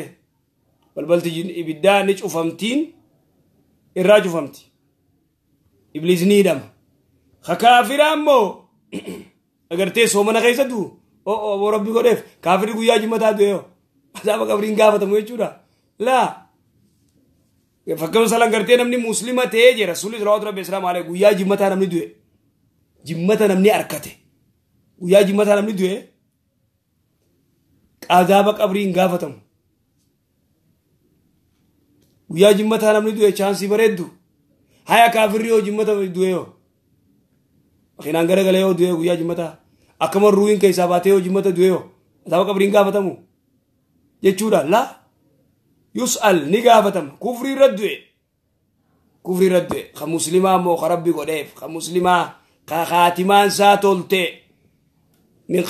balbalti ibiddaa ni cufamtiin irraa cufamti ibliis ni hidhama ka kaafiraa immoo agartee soomana keessa du'u oo rabbi godheef kaafirri guyyaa jimmataa du'e yoo azaaba qabriin gaafatamu jechuudha laa fakkama salan gartee namni muslima ta'ee jira rasuulli salawaatu rabbi islaam alayhi guyyaa jimmataa namni du'e jimmata namni arkate guyyaa jimmataa namni du'e azaaba qabriin gaafatamu guyyaa jimmataa namni du'e chaansii bareeddu haya kaafirri yoo jimmata du'e yoo makiinaan garagale yoo du'e guyyaa jimmataa akkama ruuyin keessaa baatee yoo jimmata du'e yoo azaaba qabriin gaafatamu jechuudha laa yus'al ni gaafatama kufri irra du'e ka muslimaa immoo ka rabbi godheef ka muslimaa ka khaatimaan isaa tolte min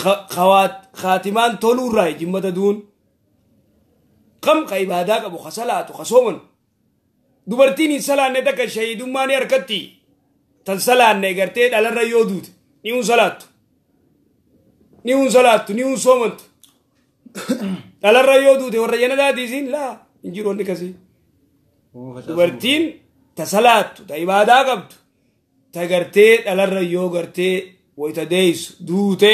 khaatimaan toluurraa jimmata duun kam ka ibaadaa qabu ka salaatu ka sooman dubartiin hin salaanne takka shahidummaa ni harkatti tan salaanne gartee dhalarra yoo duute ni hun salaattu ni hun soomantu dhalarra yoo duute warra jannataatiisin laa hin jiru wanni kasii dubartiin ta salaattu ta ibaadaa qabdu ta gartee dhalarra yoo gartee wayta deeysu duute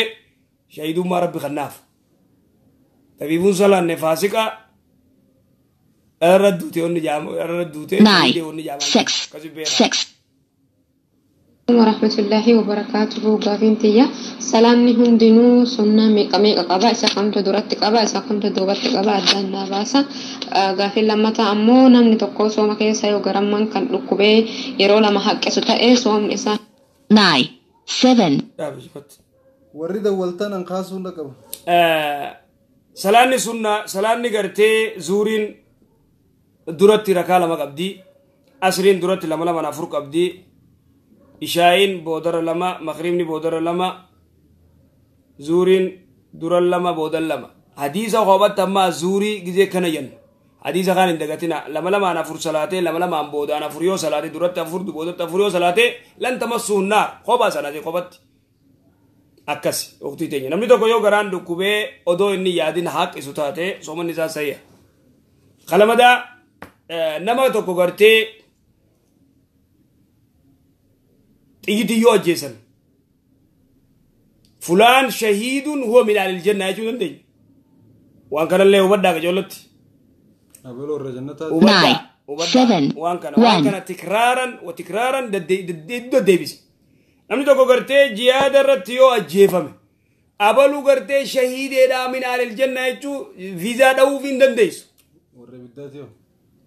shahidummaa rabbi kannaaf tabiibuun salaanne faasiqa dhalarra duute wanni duute warahmatullahi wabarakatuhu gaafin tiyya salaamni hundinuu sunnaa meeqa qaba isa kamtu duratti qaba isa kamtu duubatti qaba addaan baasa gaafin lammataa ammoo namni tokko sooma keessa yoo garamman kan dhukkubee yeroo lama haqqisu ta'ee soomni isaa 9 warri dawwaltan an kaasuu na qabu salaanni gartee zuuriin duratti rakaa lama qabdi asriin duratti lama afur qabdi ishaayin boodara lama makribni boodara lama zuuriin duran lama boodan lama hadiisa qobatta amma zuurii gizee kana jennu hadiisa kaan hin dagatina lama afur salaatee lama boodaan afur yoo salaatee duratti afur boodatti afur yoo salaatee lan tamassuun naar qobaa sanatee qobatti akkas waqtii teenya namni tokko yoo garaan dhukkubee odoo inni yaadin haqqisu taate soomanni isaa sayya kalamadaa nama tokko gartee طيدي يوجسن فلان شهيد هو من أهل الجنة يجون دي وان كان الله وبدأ جولت أبلو الرجنة وان كان تكرارا ديبس نمني توكو غرتي جياد الرتيو أجيفم أبلو غرتي شهيد من أهل الجنة يجو فيزا دو فين دنديس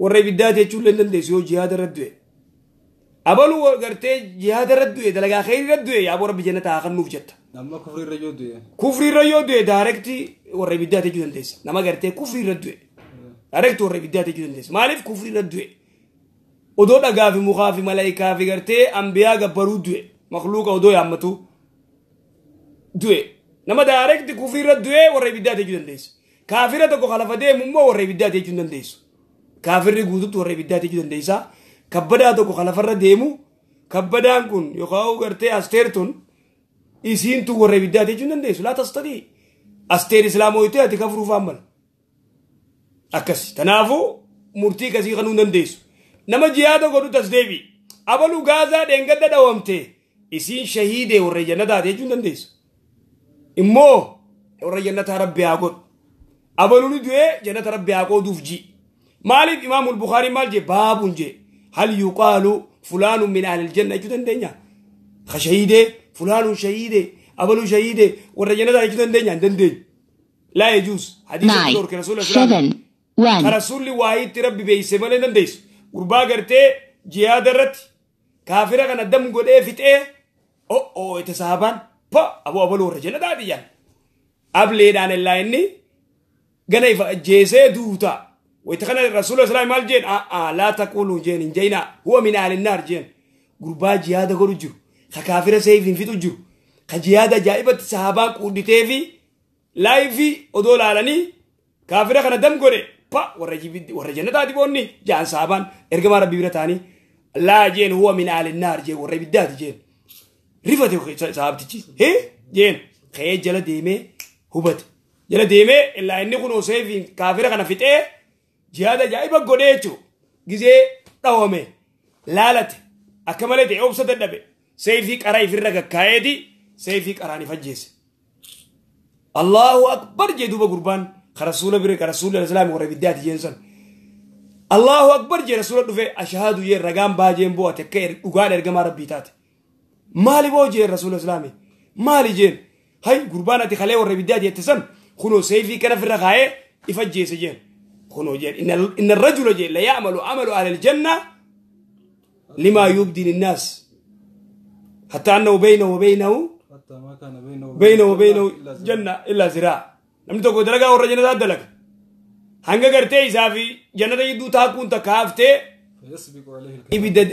warra ibiddaati jechuun illee dandeessu yoo jihaada irra du'e abaluu gartee jihaada irra du'e dalagaa khayrii irra du'e yaa rabbi jannata haa kennuuf jetta nama kufri irra yoo du'e daarekti warra ibiddaati jechuu dandeessa nama gartee kufri irra du'e daarekti warra ibiddaati jechuu dandeessa maaliif kufri irra du'e odoo dhagaa fi mukaa fi malaayikaa fi gartee ambiyaa gabbaruu du'e makluuqa odoo yaammatu du'e nama daarekti kufri irra du'e warra ibiddaati jechuu dandeessa kaafira tokko khalafa deemu immoo warra ibiddaati jechuu dandeessu kaafirri guututti warra ibiddaati jechuu dandeessa kabbadaa tokko khalafarra deemu kabbadaan kun yookaan gartee asteertun isiintu warra ibiddaati jechuu dandeessu laa tastadii asteer islaamoyitee ati kafruuf ammal akkasi tanaafuu murtii kasii kanuu dandeessu nama jihaada godhu tasdeebi abalu gaazaa dheengadda dhawamte isiin shahiidee warra jannataati jechuu dandeessu immoo warra jannataa rabbi haa godhu abalu du'ee jannata rabbi haa qooduuf ji maaliif imaamul bukhaarii maal jee baabuun jee hal yuqaalu fulaanun min ahlil janna jechuu dandeenya khashahiidee fulaanun shahiidee abalu shahiidee warra jannataa jechuu dandeenya hin dandeenyu laa yajuus hadiisa dorke rasuula islaam rasuulli waayitti rabbi beeyse malee dandeessu gurbaa gartee jihaada irratti kaafira kana dam godhee fixee itti sahabaan pa abalu warra jannataa dhiyyan ableedhaan illaa inni gana ifa jeesee duuta ويتخنى الرسول صلى الله عليه وسلم جين لا تقولوا جين جينا هو من أهل النار جين غربا جهاد غرو جو خكافر سيف في تجو خجهاد جائبة صحابة قدتي في لايفي أدول علني كافر خنا دم غري با ورجنا تادي بوني جان صحابان إرجع ربي برتاني لا جين هو من أهل النار جين وربي داد جين رفته صحابتي هي جين خير جل ديمه هبط جل ديمه إلا إني كنوا سيف كافر خنا فيته جهاد جايبه غوديچو غزي داومه لالت اكملت اوبسد دبه سيفي قراي فرغ كايدي سيفي قراني فجيس الله اكبر جدو بقربان رسول بر رسول الاسلام وربيدات جنسن الله اكبر جي رسول دفه اشهد ي رغام باجين بو تكير دغال ارغما ربيتات مالي بو جي رسول الاسلام مالي جين هاي قرباناتي خلي وربيدات يتسن خنو سيفي كان فرغاي يفجيس جين خنو جين إن الرجل جين لا يعمل عمل أهل الجنة لما يبدي للناس حتى أنه بينه وبينه جنة إلا زراع لم تكن دلقا والرجنة ذات دلق هنگا قرتي إسافي جنة يدو تاكون تكافته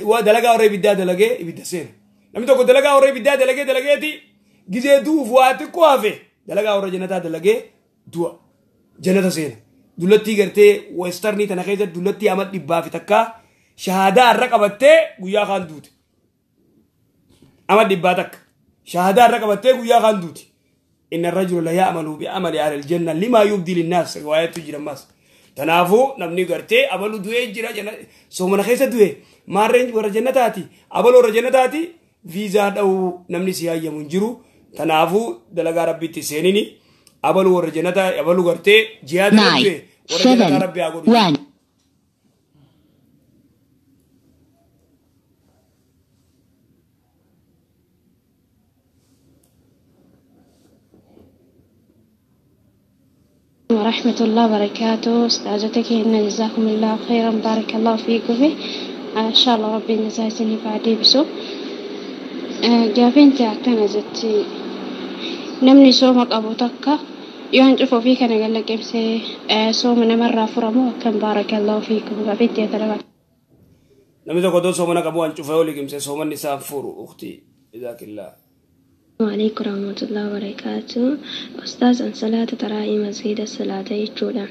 ودلقا وربدا دلقه إبدا سين لم تكن دلقا وربدا دلقه جزي دو فواتي كوافه دلقا ورجنة دلقه دوا جنة سين دولتي قرتي وسترني تنخيزة دولتي عمد دبا في تكا شهادة الرقبتي قويا خان دوت عمد دبا تك شهادة الرقبتي قويا خان دوت إن الرجل لا يعمل بعمل أهل الجنة لما يبدي للناس رواية تجرى الناس تنافو نبني قرتي أبلو دوي جرى جنة سومنا خيزة دوي مارين ورا جنة تاتي أبلو ورا جنة تاتي فيزا أو نمني سيايا منجرو تنافو دلقا ربي تسينيني أبلو ورا جنة أبلو قرتي جهاد ربي 7 1 ورحمة الله وبركاته. استاذتك إن جزاكم الله خيرا بارك الله فيكم فيه إن شاء الله ربي نسايسني بعدي بسو جافين تاكتنا زتي نمني سومك أبو تكا يوان شوفوا فيك أنا قال لك إمسي سومنا مرة فرمو كم بارك الله فيكم جافين تاكتنا نمي تقول سومنا كبوان شوفوا لك إمسي سومنا نساء فورو أختي جزاك الله. السلام عليكم ورحمة الله وبركاته. أستاذ أن صلاة تراي مسجد الصلاة يجودا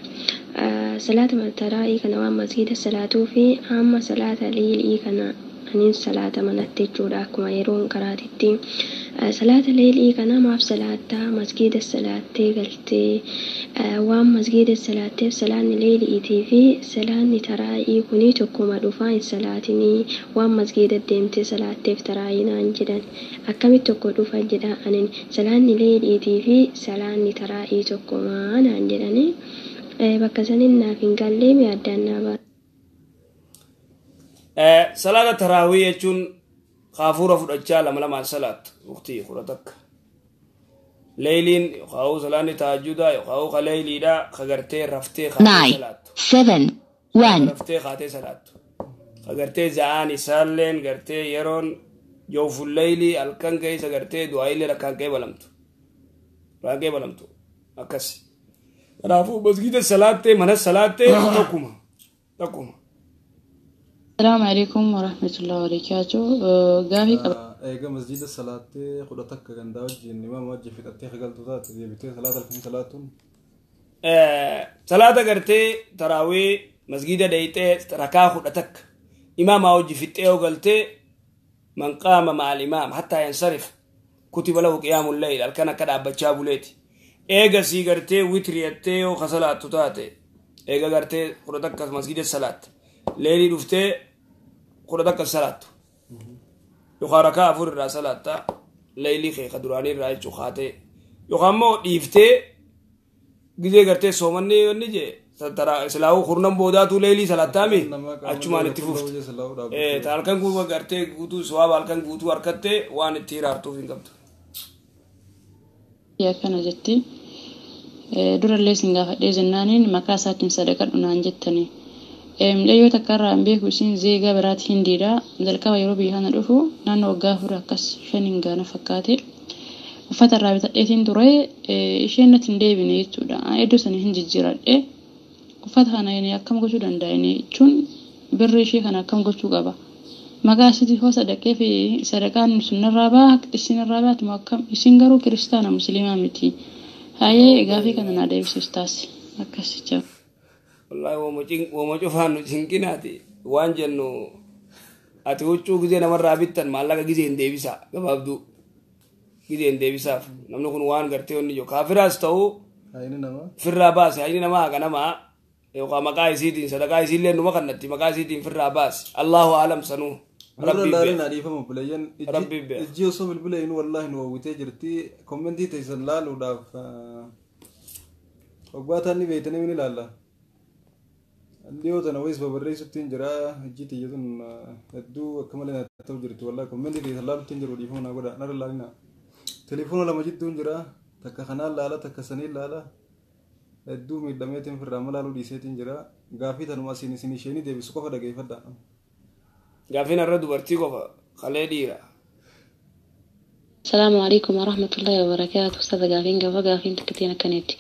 صلاة من تراي كنا مسجد الصلاة في أما صلاة الليل كنا أنين صلاة من التجودا كما يرون كراتي صلاة الليل كنا ما في صلاة مسجد الصلاة قلتي وام مسجد الصلاة صلاة الليل إتي في صلاة تراي كني تكما دفاع صلاتني وام مسجد الدمت صلاة تراي نانجدا أكمل تكو دفاع جدا أنين صلاة الليل إتي في صلاة تراي تكما نانجدني بكسنين نافين قال لي ميادنا بار صلاة التراويح يجون خافورة فرجال لما صلاة وقتي خرطك ليلين يخاو صلاة تهجد يخاو خليلي دا خغرتي رفتي خافو صلاة 7 One. Raftee kaatee salaattu. Agartee za'aan isaalleen gartee yeroon jooful layli halkan keessa gartee du'aayilee rakkaan qeebalamtu. Rakkaan qeebalamtu. Akkasi. Kanaafuu masgida salaattee mana salaattee tokkuma. Tokkuma. السلام عليكم ورحمة الله وبركاته قافي ايغا مسجد الصلاة قدتك غندا وجه الامام وجه في التيخ قالت ذات بيتي صلاة الفين صلاة صلاة غرتي تراوي مسجد ديتي ركع قدتك امام وجه في التيخ قالت من قام مع الامام حتى ينصرف كتب له قيام الليل الكنا كدا بچابو ليتي ايغا سي غرتي وتريتي وخصلات تاتي ايغا غرتي قدتك مسجد الصلاة ليلي دفتي قدتك الصلاة يخارك أفور الرسالة ليلي خي خدراني راي جوخاتي يخامو ديفتي جزء كرتي سومني ونجي ترى سلاو خورنم بوداتو ليلي صلاة تامي أشمان تفوف تالكن كوا كرتي كوتو سواب بالكن كوتو أركتة وان تيرارتو فين كمت يا كان جتي دور اللي سنجا ديزنانين مكاسات صدقة ونانجتني لأيو تكرر أمبيه وسين زيجا برات هنديرا ذلك ويروبي هنا رفو نانو غافورا كس شنينغا نفكاتي وفتر رابطة إثين دوري إشينا تندي بنيتو دا إدو سنة هنجي جيراد وفتها نايني أكام غشو داندايني چون بريشي كان أكام غشو غابا مغاسيتي هو صدقه في صدقان سنة رابا السنة رابا تموكام إسنغارو كريستانا مسلمة متي هاي غافي كان نادي بسيستاسي أكاسي جاو والله وما شوفانو جنكيناتي وانجنو اتوچو غزي نمر رابطن مالك غزي انديبيسا غبابدو غزي انديبيسا نمنو كون وان غرتيو نيو كافراس تو ايني نما فراباس ايني نما غنما يو مقايسيدين صدقايسيلن نما كنتي مقايسيدين فراباس الله اعلم سنو ربي لا نعرف مبلين اجيو سو بالبلين والله نو وتجرتي كومنتي تيسلال وداف وقباتني بيتني من الله اليوم أنا ويس ببرئيس تنجرا جيت يجون هدو كمالنا توجرت والله كومنتي في الله تنجر وديفون أقول نار الله لنا تليفون لما جيت تنجرا تكخنا لا تكسني لا هدو ميدميتين في الرمل لو ديسة تنجرا غافي تنو سيني سيني شيني ده بسكوفا ده كيف ده غافي نرد برتي كوفا خليديرا السلام عليكم ورحمة الله وبركاته أستاذ غافين تكتينا كنتي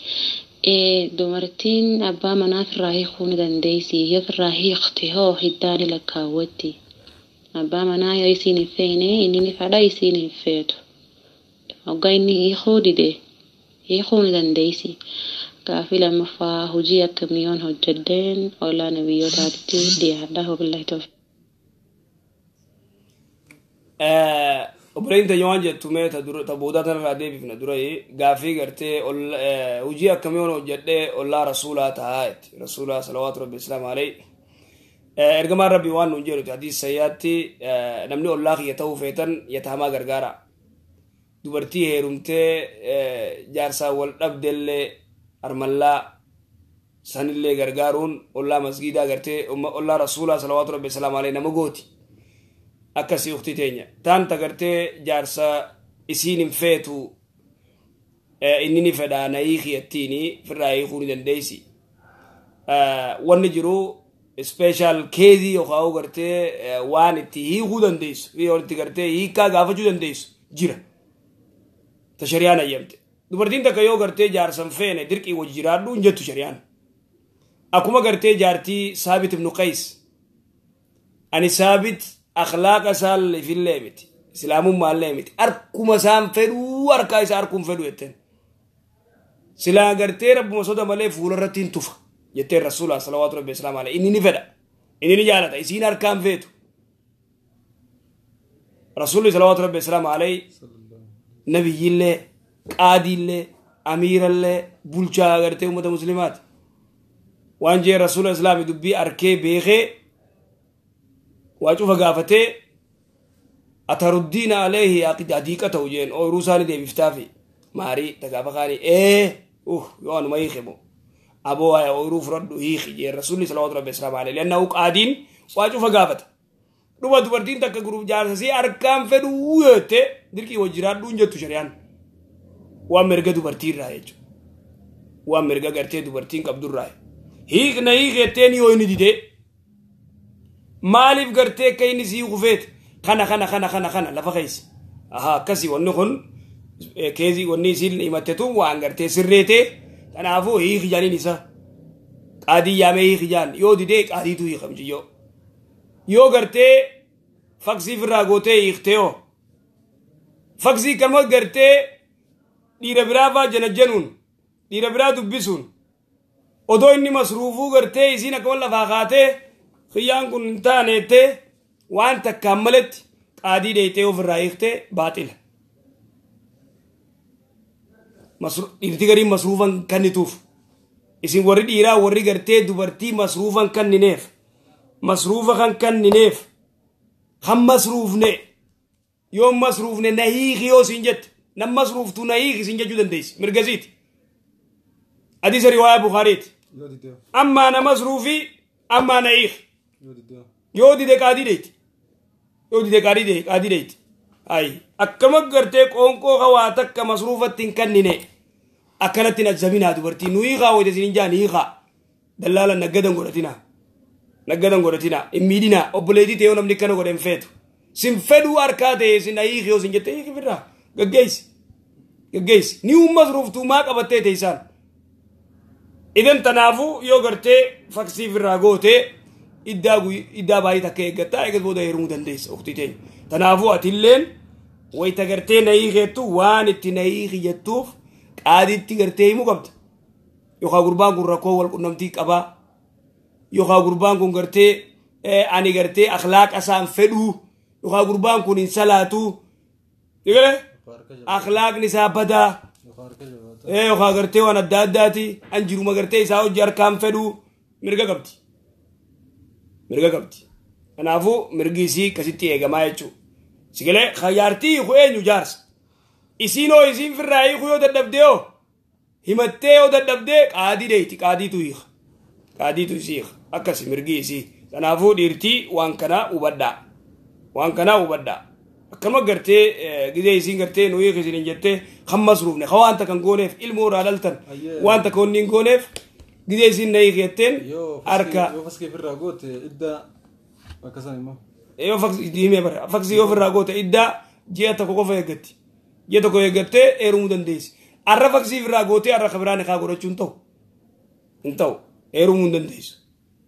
دومرتين أبا مناف الراهي خون دنديسي هي في الراهي اختهو هداني لكاوتي أبا منا يسيني فيني إني فدا يسيني فيتو أوغايني يخودي دي يخون دنديسي كافي لما فا هجية كميون هجدين أولا نبيو تاتي دي هده بالله توفيق وبرين تجوان جتومه تبودا تنرادي بفنا دوري غافي غرتي وجيه كميون وجده الله رسوله تاعت رسوله صلوات ربي السلام عليه ارغما ربي وان نجيرو حديث سياتي نمني الله يتو فيتن يتهما غرغارا دوبرتي هيرمته جارسا ول دبدل ارملا سنله غرغارون الله مسجدا غرتي الله رسوله صلوات ربي السلام عليه نمغوتي أكسي أختي تانية تان تقرتي جارسا إسين فيتو إنني فدانا يخي التيني في الرأي خوني دنديسي ونجرو سبيشال كيزي يخاو قرتي وان التي هي خودن ديس في أولتي قرتي هي كا غافة جودن ديس جيرا تشريانا يمتي دوبرتين تكيو قرتي جارسا فين دركي وجيران دون جتو شريان أكوما قرتي جارتي ثابت بن قيس أني ثابت أخلاق سال في الليمت سلام ما الليمت أركم سام فدو أركايس أركم فدو يتن سلا غرتي رب مسودا ملي فولرتين توفا يتر رسول الله صلوات ربي السلام عليه إني فدا إني جالت إسين أركام فيتو رسول الله صلوات ربي السلام عليه نبي الله قاضي الله أمير الله بولشا غرتي أمة مسلمات وانجي رسول الله الإسلام دبي أركي بيخي واجوفا غافتي أتردين عليه أكيد أديكا توجين أو روساني دي بفتافي ماري تغافقاني يوان ما يخبو أبو أي أو روف ردو يخي جي الرسول صلى الله عليه وسلم عليه لأنه قادين واجوفا غافت دوبا دوبرتين تكا غروب جارسي أركام فدو يوتي دركي وجرات دون جتو شريان وامرغا دوبرتين رايجو وامرغا غرتي دوبرتين كبدور راي hiikna hiikeetteen yoo inni dide maaliif gartee akka inni sii kufeet kana lafa keessa akkasii wanni kun keezii wanni isiin himattetu waan gartee sirreetee kanaafuu hiiki jaaniin isa qaadii yaamee hiiki jaan yoo didee qaadiitu hiikamjiyyoo yoo gartee faksii firraa gootee hiiktee faksii kanuma gartee dhiira biraa faa janajjanuun dhiira biraa dubbisuun odoo inni masruufuu gartee isiin akkuma lafaa kaatee khiyyaan kun hin taaneettee waan takkaan maletti qaadii dheeytee ofirraa hiiktee baaxila dhiirti gariin masruufan kannituuf isin warri dhiiraa warri gartee dubartii masruufan kannineef masruufa kan kannineef kan masruufne yoo masruufne na hiiki yoo siin jette nam masruuftu na hiiki siin jechuu dandeessi mirgasiiti hadiisa riwaayaa bukaariiti ammaa na masruufi ammaa na hiiki yoo dide qaadii dheeyti yoo dide qaadii dheeyti ay akkama gartee qoonqoo hawaa takka masruufatti hin kannine akkanatti hin ajjabinaa dubartii nu hiikaa wayte isin hin jaan hiikaa dallaala naggadan godhatinaa hin miidhinaa obboleetii ta'ee namni kana godhe hin feetu sin fedhuu harkaa ta'e sin hiiki yoo sin jette hiiki firraa gaggeessi ni masruuftuu maa qabattee teessaan idan tanaafuu yoo gartee faksii firraa gootee iddaa baay'ee takka eeggattaa eegas booda heerumuu dandeessa uktii teenya tanaafuu atilleen wayta gartee na hiikeettu waan itti na hiiki jettuuf qaadiitti gartee himuu qabda yookaan gurbaan kun rakkoo wal qunnamtii qabaa yookaan gurbaan kun gartee ani gartee akhlaaqa isaan fedhuu yookaan gurbaan kun hin salaatuu akhlaaqni isaa badaa yookaan gartee waan adda addaati an jiruma gartee isaa hojii harkaan fedhuu mirga qabdi kanaafuu mirgi isii kasitti eegamaa jechuudha sigalee khayyaartii hiiku eenyu jaarsa isiinoo isiin firraa hiiku yoo dadhabdee himattee yoo dadhabdee qaadii dheeyti qaadiitu isii hiika akkas mirgi isii kanaafuu dhiirtii waan kanaa hubadhaa akkama gartee gidee isiin gartee nu hiiki isin jettee kan masruufne ka waan takkan gooneef ilmoo irraa dhaltan waan takka wanni hin gooneef gidee isiin na hiiki jetteen harka yoo faskii firraa goote iddaa akkasan immoo yoo faksii yoo firraa goote iddaa ji'a tokko qofa eeggatti ji'a tokko eeggattee heerumuu dandeessi arra faksii firraa gootee arra kabiraan kaa godhachuu hin ta'u heerumuu hin dandeessu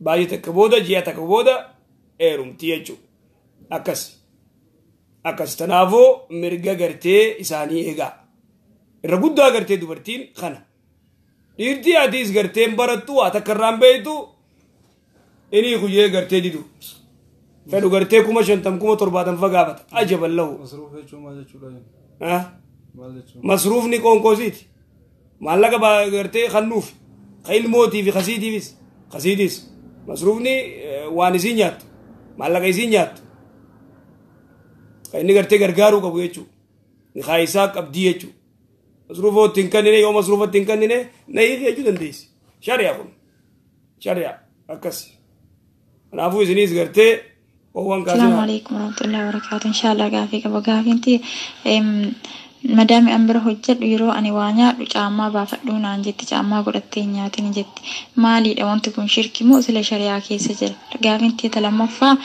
baay'ee takka booda ji'a takka booda heerumti jechuudha akkas tanaafuu mirga gartee isaanii eegaa irra guddaa gartee dubartiin kana dhiirtii atiis garteen barattu waa takka irraan beeytu inii kuyyee gartee didu fedhu gartee 50,000 fagaafata ajaban lahu masruufni qoonqoosiiti maallaqa gartee kannuuf ka ilmootii fi kasiitiis masruufni waan isiin nyaattu maallaqa isiin nyaattu ka inni gartee gargaaruu qabu jechuudha ni kaayisaa qabdii jechuudha masruufootti hin kannine yoo masruufatti hin kannine na hiiki jechuu dandeessi shari'a akkasi kanaafuu isinis gartee السلام عليكم ورحمة الله وبركاته إن شاء الله قافي كبا قافينتي مدامي أمبر حجت يرو أني وانيا جاما بافدون عن جت جاما قرأتي نياتي جت مالي لون تكون شركي موصل شريعة كي سجل قافينتي تلمفا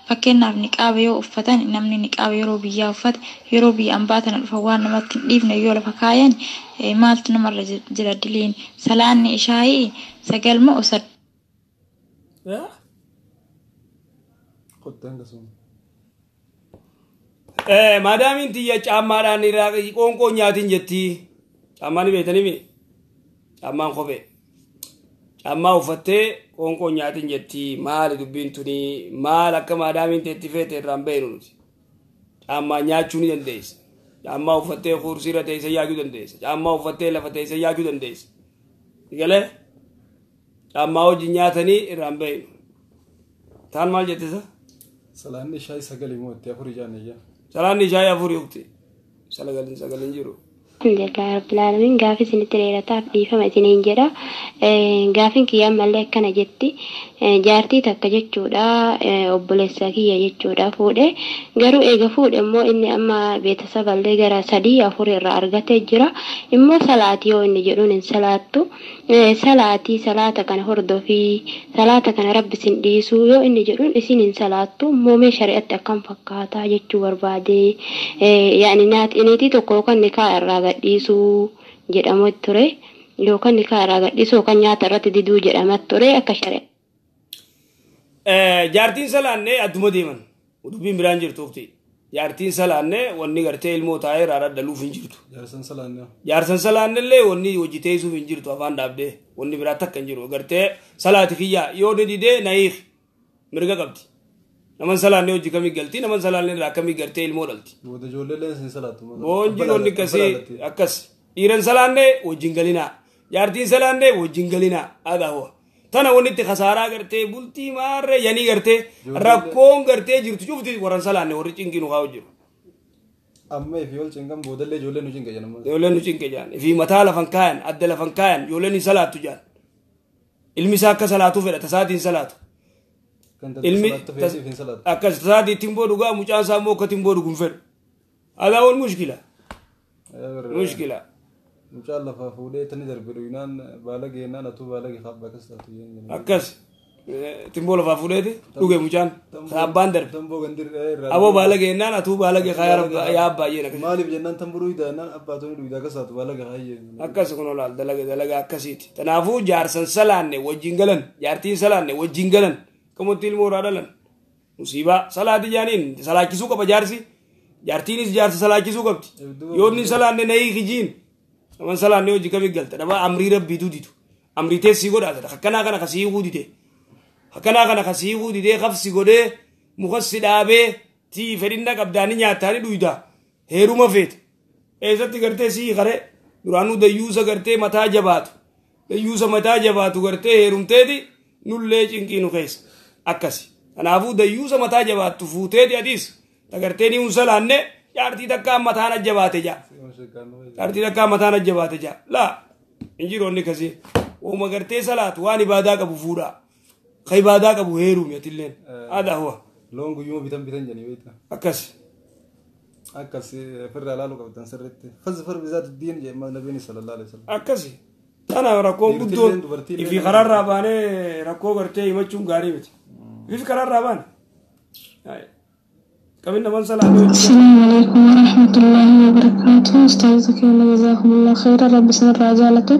فكنا بنقاب يو أفتن نمني نقاب يرو بيا أفت يرو بي أنباتنا الفوان نمت ليفنا يولا فكاين مالت نمر جلدلين سلاني إشاي سجل مؤسد maadaamin tiyya caammaadhaan irraa qoonqoo nyaatin jetti caammaan beektanii caammaan kophee caammaa uffattee qoonqoo nyaatin jetti maali dubbiin tuni maal akka maadaamin teetti feete irraan beenu nuti caammaa nyaachuu ni dandeessa caammaa uffattee kursiirra teessee yaachuu dandeessa caammaa uffattee lafa teessee yaachuu dandeessa galee caammaa wajjin nyaatanii irraan beenu taan maal jettisa salaanni shaayii sagalii moo itti afurii jaaniyyaa salaanni shaayii afurii ukti sagalin jiru Alhamdulillah Rabbil Alamin gaafi isinitti dheerataaf dhiifama isiniin jedha. Gaafin kiyyaa mallee akkana jetti. Jaartii takka jechuudha obboleessa kiyya jechuudha fuudhe. Garuu eega fuudhe immoo inni amma beetasaballee gara 3-4 irraa argatee jira. Immoo salaatii yoo inni jedhuun hin salaattu. Salaatii salaata kana hordofii salaata kana rabbi sin dhiisuu yoo inni jedhuun isin hin salaattu. Moomee shari'atti akkam fakkaataa jechuu barbaade. Yaani niitii tokko yookaan nikaa irraa gadhiisuu jedhamu ture yookaan nikaa irraa gadhiisuu yookaan nyaata irratti diduu jedhama ture akka shari'a. Jaartiin salaannee adduma deeman dubbiin biraan jirtuufti. Jaartiin salaannee wanni gartee ilmoo taa'ee raara daluuf hin jirtu. Jaarsan salaannellee wanni hojii teessuuf hin jirtu afaan dhaabdee wanni biraa takka hin jiru gartee salaati kiyyaa yoo ni didee na'iif mirga qabdi. Naman salaannee hojii kamii galti naman salaannee irraa kamii gartee ilmoo dhalti. Boonjiin wanni akkasii akkas dhiiran salaannee wajjin galinaa jaartiin salaannee wajjin galinaa aadaa huwa. Tana wanitti khasaaraa gartee bultii maarree yanii gartee rakkoon gartee jirtu cufti warran salaanne warri cinqinu haa hojjiru. Amma ifi ol cinqan boodallee ijoolleen nu cinqe jedhama. Ijoolleen nu cinqe jedhan ifi mataa lafan kaayan adda lafan kaayan ijoolleen hin salaattu jedhan. Ilmi isaa akka salaatuu fedha tasaatiin salaatu. Ilmi akkas tasaatii ittiin boodu gaa mucaan isaa immoo akka ittiin boodu kun fedhu. Adaawwan mushkila. Mushkila. Mucaan lafa fuudhee tani darbe inaan baala geenaan atuu baala geeffaabaa akkas taatu jenna. Akkas timboo lafa fuudheeti dhuge mucaan abbaan darbe. Aboo baala geenaan atuu baala geeffaabaa yaa baay'een akkas. Maaliif jennaan tambuu dhuydaan abbaatonni dhuydaa akkas taatu baala geeffaabaa. Akkas kun olaal dalaga akkasiiti. Kanaafuu jaarsan salaanne wajjin galan jaartiin salaanne wajjin galan kamutti ilmoo irraa dhalan. Musiibaa salaati jaaniin salaachisuu qaba jaarsi jaartiinis jaarsa salaachisuu qabdi. Yoo inni salaanne na'ii hijiin. Naman salaannee hojii kamii galta dhabaa amrii rabbiitu ditu amrii teessii godhaata akkanaa kana kasii guudite akkanaa kana kasii guudite qabsi godhee mukassi dhaabee tii fedhinna qabdaanii nyaataanii dhuydaa heeruma feete eessatti gartee sii qaree duraanuu dayyuusa gartee mataa jabaatu dayyuusa mataa jabaatu gartee heerumteeti nullee cinqiinu keessa akkasi kanaafuu dayyuusa mataa jabaattu fuuteeti adiis tagartee ni hun salaanne jaartii takkaa mataan ajjabaate jaa. Jaartii takkaa mataan ajjabaate jaa. Laa injiroonni kasii uuma gartee salaatu waan ibaadaa qabu fuudhaa. Ka ibaadaa qabu heeruumi atilleen. Aadaa huwa. Loon guyyuma bitan jedhanii beektaa. Akkas. Akkas firraa laaluu qabdan sirriitti. Fasfar bizaati diin jedhama nabiin sallallahu alaihi wasallam. Akkasi. Tana rakkoo guddoon ifi kararraa baanee rakkoo gartee himachuun gaarii miti. Ifi kararraa baane. السلام عليكم ورحمة الله وبركاته أستاذك الله جزاكم الله خيرا رب سنر رجالته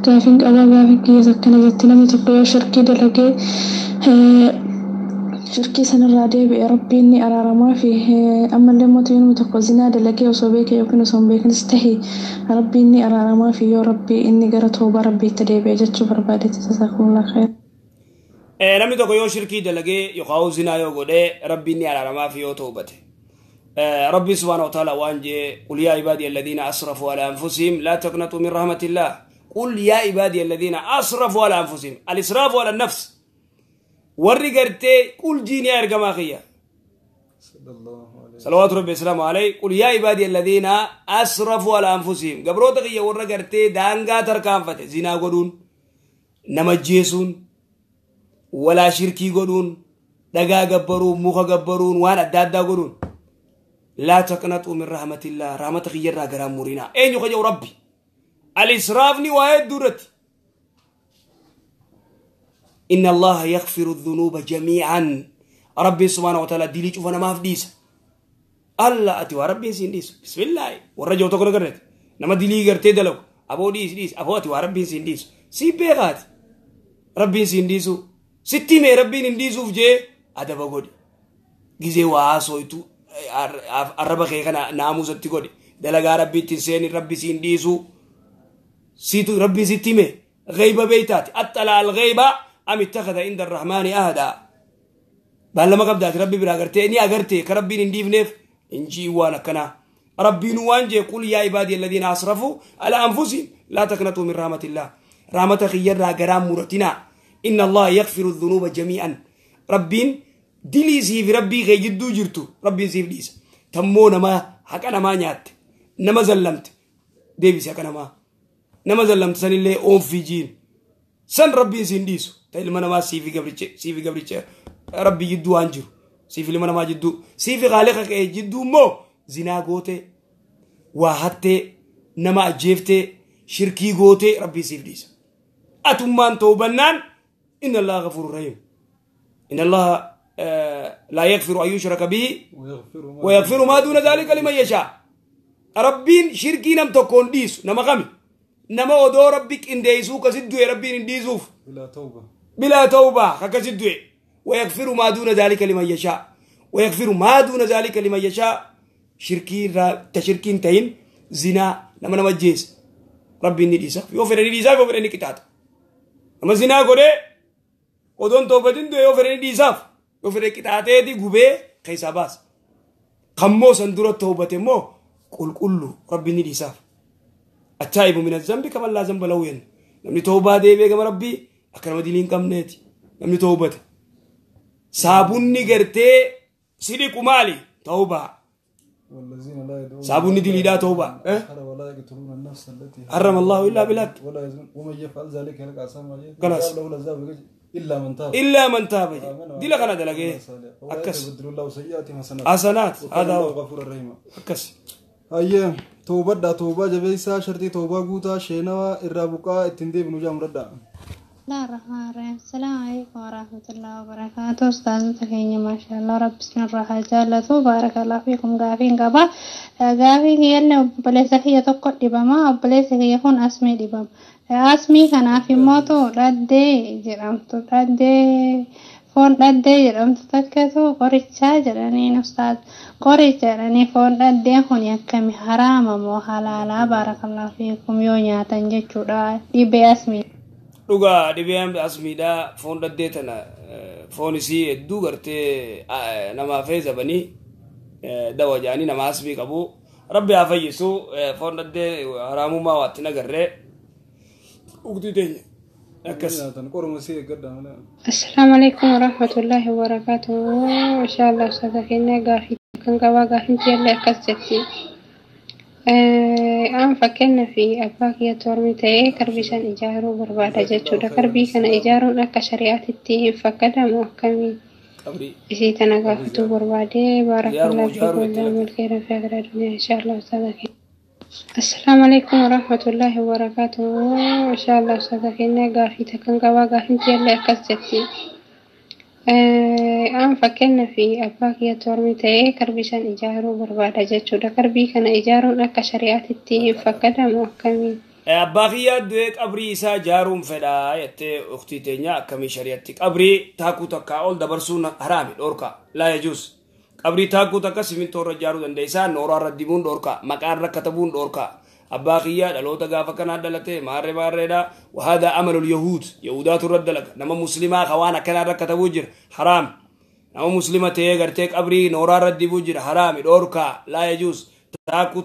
كافين أبا كافين يسكن جتنا متقوى شركي دلقي شركي سنر رادي بربي إني أرى ما فيه أما اللي متين متقوزنا دلقي وصوبيك يمكن وصوبيك نستحي ربي إني أرى ما فيه يا ربي إني قرأته بربي تدريب جت شوف ربادي جزاكم الله خير namni tokko yoo shirkii dalagee yookaan zinaa yoo godhe rabbiin ni araaramaa fi yoo toobate rabbi subhaanahu wa ta'ala waan jee qul yaa ibaadiya alladhiina asrafuu ala anfusihim laa taqnatuu min rahmatillah qul yaa ibaadiya alladhiina asrafuu ala anfusihim al-israafu ala nafs warri gartee qul jiini yaa ergamaa kiyya salawaatu rabbi islaamu alayhi qul yaa ibaadiya alladhiina asrafuu ala anfusihim gabroota kiyya warra gartee daangaa tarkaanfate zinaa godhuun nama jeesuun ولا شركي قدون دقا قبرون موخا قبرون وانا دادا قدون لا تقنطوا من رحمة الله رحمة خير قرام مورينا اين يخجو ربي الإسرافني وايد دورت إن الله يغفر الذنوب جميعا ربي سبحانه وتعالى ديلي شوفنا ما فديس الله أتوا ربي سينديس بسم الله والرجو تقول قررت نما ديلي قرتي دلو أبو ديس أبو أتوا ربي سينديس سيبيغات ربي سينديسو ستي مي ربي نديسوف جي أدب غودي غيزي واسويتو الربا خيخنا ناموس ستي غودي دلغا ربي تنسيني ربي سينديسو سيتو ربي ستي مي غيبة بيتات أطلع الغيبة أم اتخذ عند الرحمن أهدا بل ما قبضات ربي برا غرتي إني أغرتي كربي نديف نيف إنجي وانا كنا ربي نوانجي قل يا عبادي الذين أسرفوا على أنفسهم لا تقنطوا من رحمة الله رحمة خير غرام مرتنا إن الله يغفر الذنوب جميعا ربين دليسي في ربي غي جدو جرتو ربين سيف ديس تمونا ما حقنا ما نيات نما زلمت deebisi akka namaa nama zallamtisan illee oonfii jiin san rabbiin siin dhiisu ta ilma namaa siifi gabricha rabbi jidduu waan jiru siifi ilma namaa jidduu siifi qaaliqa ka'e jidduu immoo zinaa goote waa hattee nama ajjeeftee shirkii goote rabbii siif dhiisa atummaan toobannaan inna allaha ghafurur rahim inna allaha لا يغفر أن يشرك به ويغفر ما دون ذلك لمن يشاء ربين شركي نم تكون ديس نما غمي نما ودو ربك إن ديسو كسدو ربين إن ديسوف بلا توبة كسدو ويغفر ما دون ذلك لمن يشاء ويغفر ما دون ذلك لمن يشاء شركي تشركين تين زنا نما جيس ربين نديسا يوفرني ديسا يوفرني كتات نما زنا قولي ودون توبتين دو يوفرني ديساف يوفرني كتاتي دي قبي كيسا باس خمو سندورة توبتين مو قل كله ربي نديساف التائب من الذنب كما لا ذنب له ين نمني توبة دي بيغم ربي أكرم ديلين كم نيتي نمني توبة صابوني غرتي سيدي كمالي توبة صابوني دي لدا توبة ولا يقتلون النفس التي حرم الله إلا بالحق ومن يفعل ذلك يلقى أثاما خلاص إلا من تاب دي لك أنا دلقي أكس يبدل الله سيئاتهم حسنات هذا هو غفور الرحيم أكس أيه توبة جبيسا شرطي توبة قوتا شينوا الرابقا التندي بنجام ردا بسم الله الرحمن الرحيم السلام عليكم ورحمة الله وبركاته أستاذ تكيني ما شاء الله رب بسم الله جالة بارك الله فيكم قافين قبا قافين يلي بليس هي تقعد بما بليس هي يكون أسمي دبام أسمي كان في موتو ردي جرمتو ردي فون ردي جرمتو تكتو قريتشا جراني أستاذ قريتشا جراني فون ردي هون يكمي حرام مو حلالا بارك الله فيكم يونيا تنجيشو دا دي بأسمي dhuga dhibeen asmiidha foon dhaddeetana foon isii hedduu gartee namaa feezabanii dawa jaanii nama asmii qabu rabbi haa fayyisu foon dhaddee haraamummaa waatti nagarree ugdii teenya akkas السلام عليكم ورحمة الله وبركاته إن شاء الله أستاذ كنا قافي كان قوا قافي تيلا كسجتي أنا فكرنا في أباك يا تورمي تاي كربيشان إيجارو بربادة جتشو دا كربي كان إيجارو لك شريعة التي فكدا محكمي إسي تنقافتو بربادة بارك الله فيكم الله الخير في أقرى الدنيا إن شاء الله أستاذ السلام عليكم ورحمة الله وبركاته إن شاء الله أستاذ كنا قافي تكن قوا قافي تيلا كسجتي أنا فكرنا في أباك يا تورمي تاي كربيشان إيجارو بربادة جتشو دا كربي كان إيجارو لك شريعة التي فكدا محكمي أباقيا دوك أبري إسا جاروم فدا يتي أختي تينيا كمي شريعتك أبري تاكو تكا أول دبرسون حرامي دوركا لا يجوز أبري تاكو تكا سمين تورا جارو دنديسا نورا ردبون دوركا مكان ركتبون دوركا أباقيا دلوتا غافا كان دلته ماري دا وهذا عمل اليهود يهودات الردلك نما مسلمة خوانا كان ركتبو جر حرام نما مسلمة تيغرتك أبري نورا ردبو جر حرامي دوركا لا يجوز تاكو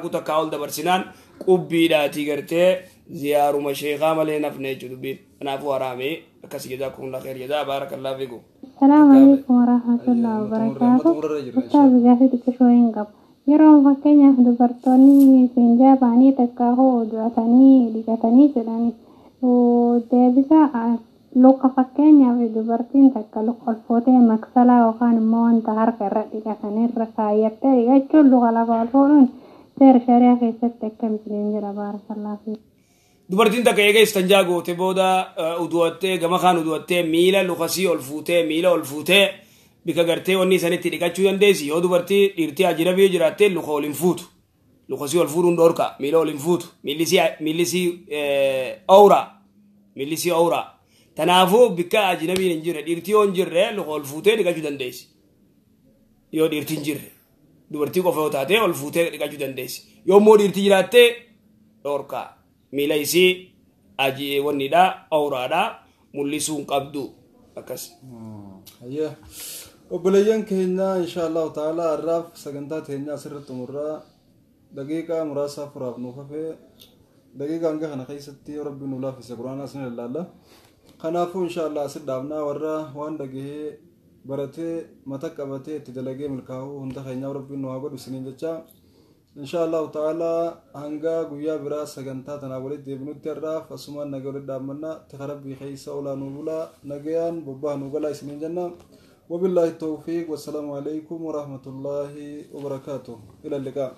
تكا أول دبرسنان قبي داتي غرتي زيارو مشيخا مالي نفني جدبين نافو حرامي أكسي جزاكم الله خير جزا بارك الله فيكم السلام عليكم ورحمة الله وبركاته أستاذ جاهد كشوين قبل يرون فكينيا dubartoonni finjaabaanii takka hodhatanii dhiqatanii jedhani deebisa luka fakkeenyaaf dubartiin takka luka olfootee maksalaa yookaan immoo wanta harka irra dhiqatanirra kaayyattee dhiqachuun luka lafa olfuudhuun seera shariyaa keessatti akkamitiin jira baarakallaa fi dubartiin takka eega istanjaa goote booda uduwattee gama kaan uduwattee miila lukasii ol fuutee bika gartee wanni sanitti dhiqachuu dandeessi yoo dubartii dhiirtii ajnabii jiraattee luka ol hin fuutu lukasii ol fuudhuun dhoorka miila ol hin fuutu millisii awraa tanaafuu bika ajnabiin hin jirre dhiirtii yoo hin jirre luka ol fuutee dhiqachuu dandeessi yoo dhiirtii hin jirre dubartii qofa yoo taate ol fuutee dhiqachuu dandeessi yoo immoo dhiirtii jiraattee dhoorka miila isii wanniidha awraadha mul'isuu hin qabdu akkas. obboleeyyan keenya inshaallahu ta'ala har'aaf sagantaa teenya asirratti xumurraa daqiiqaa muraasa furaaf nuuf hafee daqiiqaa hanga kana keessatti yoo rabbi nu laaffise quraanaa isin ilaalla kanaafuu inshaallah asit dhaabnaa warra waan dhagahee baratee mata qabatee itti dalagee milkaa'uu hunda keenyaa rabbi nu haa godhu isiniin jecha إن شاء الله تعالى هنجا قويا براس سجنتاتنا ولد ابن التراف فسمان نجور الدامنا تخرب بخيسة ولا نولا نجيان بباه نولا اسمين جنة وبالله التوفيق والسلام عليكم ورحمة الله وبركاته إلى اللقاء